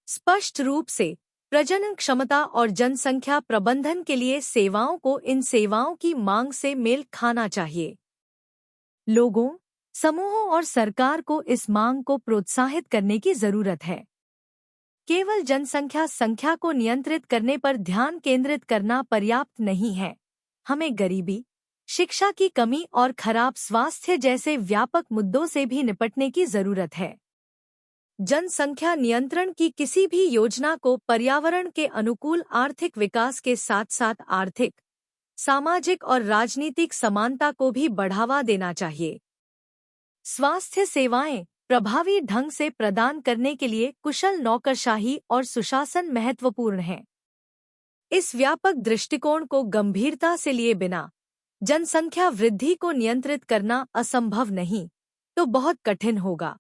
स्पष्ट रूप से प्रजनन क्षमता और जनसंख्या प्रबंधन के लिए सेवाओं को इन सेवाओं की मांग से मेल खाना चाहिए। लोगों, समूहों और सरकार को इस मांग को प्रोत्साहित करने की जरूरत है। केवल जनसंख्या को नियंत्रित करने पर ध्यान केंद्रित करना पर्याप्त नहीं है। हमें गरीबी, शिक्षा की कमी और खराब स्वास्थ्य जैसे व्यापक मुद्दों से भी निपटने की जरूरत है। जनसंख्या नियंत्रण की किसी भी योजना को पर्यावरण के अनुकूल आर्थिक विकास के साथ साथ आर्थिक, सामाजिक और राजनीतिक समानता को भी बढ़ावा देना चाहिए। स्वास्थ्य सेवाएं प्रभावी ढंग से प्रदान करने के लिए कुशल नौकरशाही और सुशासन महत्वपूर्ण है। इस व्यापक दृष्टिकोण को गंभीरता से लिए बिना जनसंख्या वृद्धि को नियंत्रित करना असंभव नहीं तो बहुत कठिन होगा।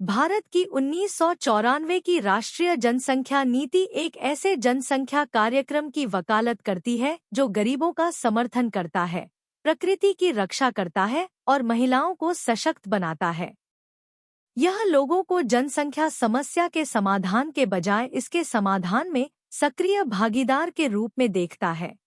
भारत की 1994 की राष्ट्रीय जनसंख्या नीति एक ऐसे जनसंख्या कार्यक्रम की वकालत करती है जो गरीबों का समर्थन करता है, प्रकृति की रक्षा करता है और महिलाओं को सशक्त बनाता है। यह लोगों को जनसंख्या समस्या के समाधान के बजाय इसके समाधान में सक्रिय भागीदार के रूप में देखता है।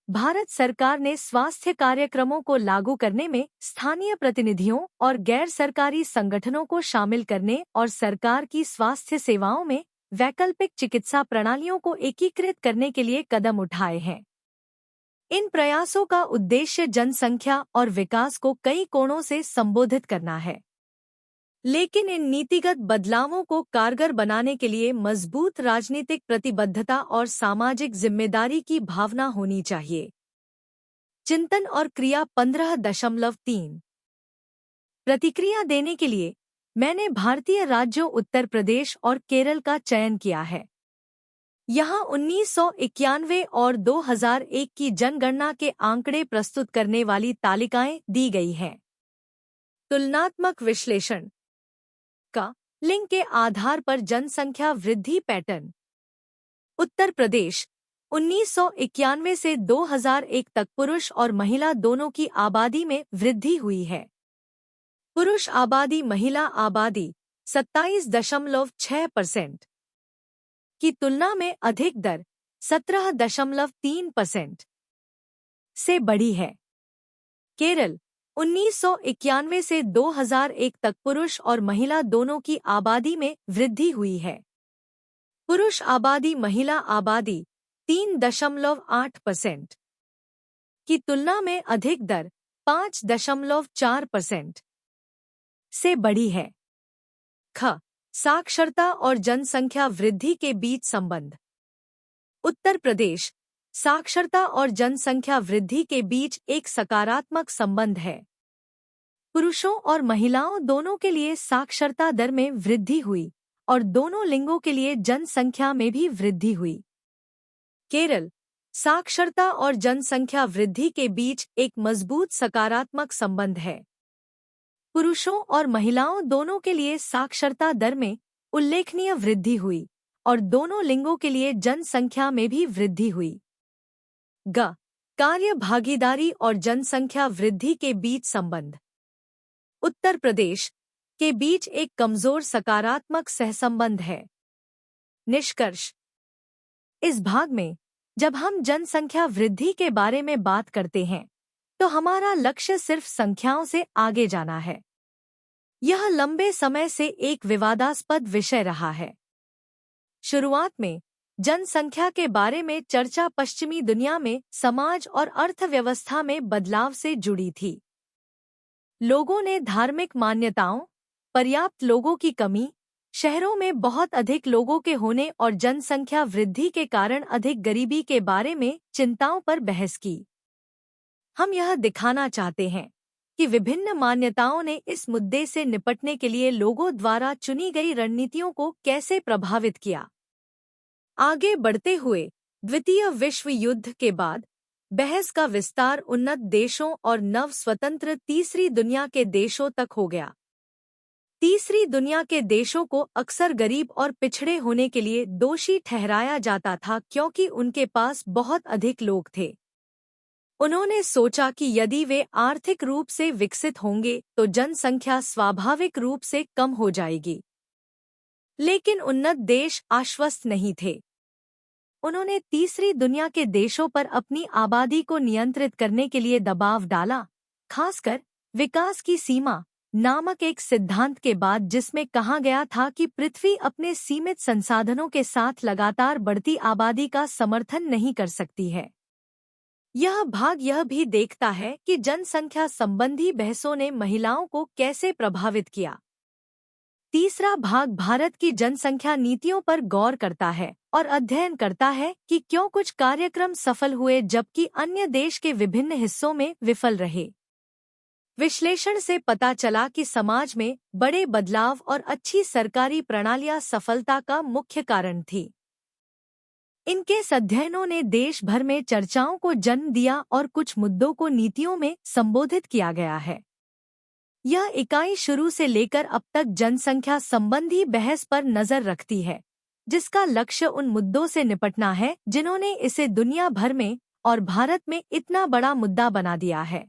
भारत सरकार ने स्वास्थ्य कार्यक्रमों को लागू करने में स्थानीय प्रतिनिधियों और गैर सरकारी संगठनों को शामिल करने और सरकार की स्वास्थ्य सेवाओं में वैकल्पिक चिकित्सा प्रणालियों को एकीकृत करने के लिए कदम उठाए हैं। इन प्रयासों का उद्देश्य जनसंख्या और विकास को कई कोणों से संबोधित करना है, लेकिन इन नीतिगत बदलावों को कारगर बनाने के लिए मजबूत राजनीतिक प्रतिबद्धता और सामाजिक जिम्मेदारी की भावना होनी चाहिए। चिंतन और क्रिया 15.3 प्रतिक्रिया देने के लिए मैंने भारतीय राज्यों उत्तर प्रदेश और केरल का चयन किया है। यहाँ 1991 और 2001 की जनगणना के आंकड़े प्रस्तुत करने वाली तालिकाएं दी गई हैं। तुलनात्मक विश्लेषण का लिंग के आधार पर जनसंख्या वृद्धि पैटर्न। उत्तर प्रदेश 1991 से 2001 तक पुरुष और महिला दोनों की आबादी में वृद्धि हुई है। पुरुष आबादी महिला आबादी 27.6% की तुलना में अधिक दर 17.3% से बढ़ी है। केरल 1991 से 2001 तक पुरुष और महिला दोनों की आबादी में वृद्धि हुई है। पुरुष आबादी महिला आबादी 3.8% की तुलना में अधिक दर 5.4% से बढ़ी है। ख साक्षरता और जनसंख्या वृद्धि के बीच संबंध। उत्तर प्रदेश साक्षरता और जनसंख्या वृद्धि के बीच एक सकारात्मक संबंध है। पुरुषों और महिलाओं दोनों के लिए साक्षरता दर में वृद्धि हुई और दोनों लिंगों के लिए जनसंख्या में भी वृद्धि हुई। केरल साक्षरता और जनसंख्या वृद्धि के बीच एक मजबूत सकारात्मक संबंध है। पुरुषों और महिलाओं दोनों के लिए साक्षरता दर में उल्लेखनीय वृद्धि हुई और दोनों लिंगों के लिए जनसंख्या में भी वृद्धि हुई। कार्य भागीदारी और जनसंख्या वृद्धि के बीच संबंध। उत्तर प्रदेश के बीच एक कमजोर सकारात्मक सहसंबंध है। निष्कर्ष। इस भाग में जब हम जनसंख्या वृद्धि के बारे में बात करते हैं तो हमारा लक्ष्य सिर्फ संख्याओं से आगे जाना है। यह लंबे समय से एक विवादास्पद विषय रहा है। शुरुआत में जनसंख्या के बारे में चर्चा पश्चिमी दुनिया में समाज और अर्थव्यवस्था में बदलाव से जुड़ी थी। लोगों ने धार्मिक मान्यताओं, पर्याप्त लोगों की कमी, शहरों में बहुत अधिक लोगों के होने और जनसंख्या वृद्धि के कारण अधिक गरीबी के बारे में चिंताओं पर बहस की। हम यह दिखाना चाहते हैं कि विभिन्न मान्यताओं ने इस मुद्दे से निपटने के लिए लोगों द्वारा चुनी गई रणनीतियों को कैसे प्रभावित किया। आगे बढ़ते हुए द्वितीय विश्व युद्ध के बाद बहस का विस्तार उन्नत देशों और नव स्वतंत्र तीसरी दुनिया के देशों तक हो गया। तीसरी दुनिया के देशों को अक्सर गरीब और पिछड़े होने के लिए दोषी ठहराया जाता था क्योंकि उनके पास बहुत अधिक लोग थे। उन्होंने सोचा कि यदि वे आर्थिक रूप से विकसित होंगे तो जनसंख्या स्वाभाविक रूप से कम हो जाएगी। लेकिन उन्नत देश आश्वस्त नहीं थे। उन्होंने तीसरी दुनिया के देशों पर अपनी आबादी को नियंत्रित करने के लिए दबाव डाला, खासकर विकास की सीमा नामक एक सिद्धांत के बाद जिसमें कहा गया था कि पृथ्वी अपने सीमित संसाधनों के साथ लगातार बढ़ती आबादी का समर्थन नहीं कर सकती है। यह भाग यह भी देखता है कि जनसंख्या संबंधी बहसों ने महिलाओं को कैसे प्रभावित किया। तीसरा भाग भारत की जनसंख्या नीतियों पर गौर करता है और अध्ययन करता है कि क्यों कुछ कार्यक्रम सफल हुए जबकि अन्य देश के विभिन्न हिस्सों में विफल रहे। विश्लेषण से पता चला कि समाज में बड़े बदलाव और अच्छी सरकारी प्रणालियां सफलता का मुख्य कारण थी। इनके अध्ययनों ने देश भर में चर्चाओं को जन्म दिया और कुछ मुद्दों को नीतियों में संबोधित किया गया है। यह इकाई शुरू से लेकर अब तक जनसंख्या संबंधी बहस पर नजर रखती है, जिसका लक्ष्य उन मुद्दों से निपटना है जिन्होंने इसे दुनिया भर में और भारत में इतना बड़ा मुद्दा बना दिया है।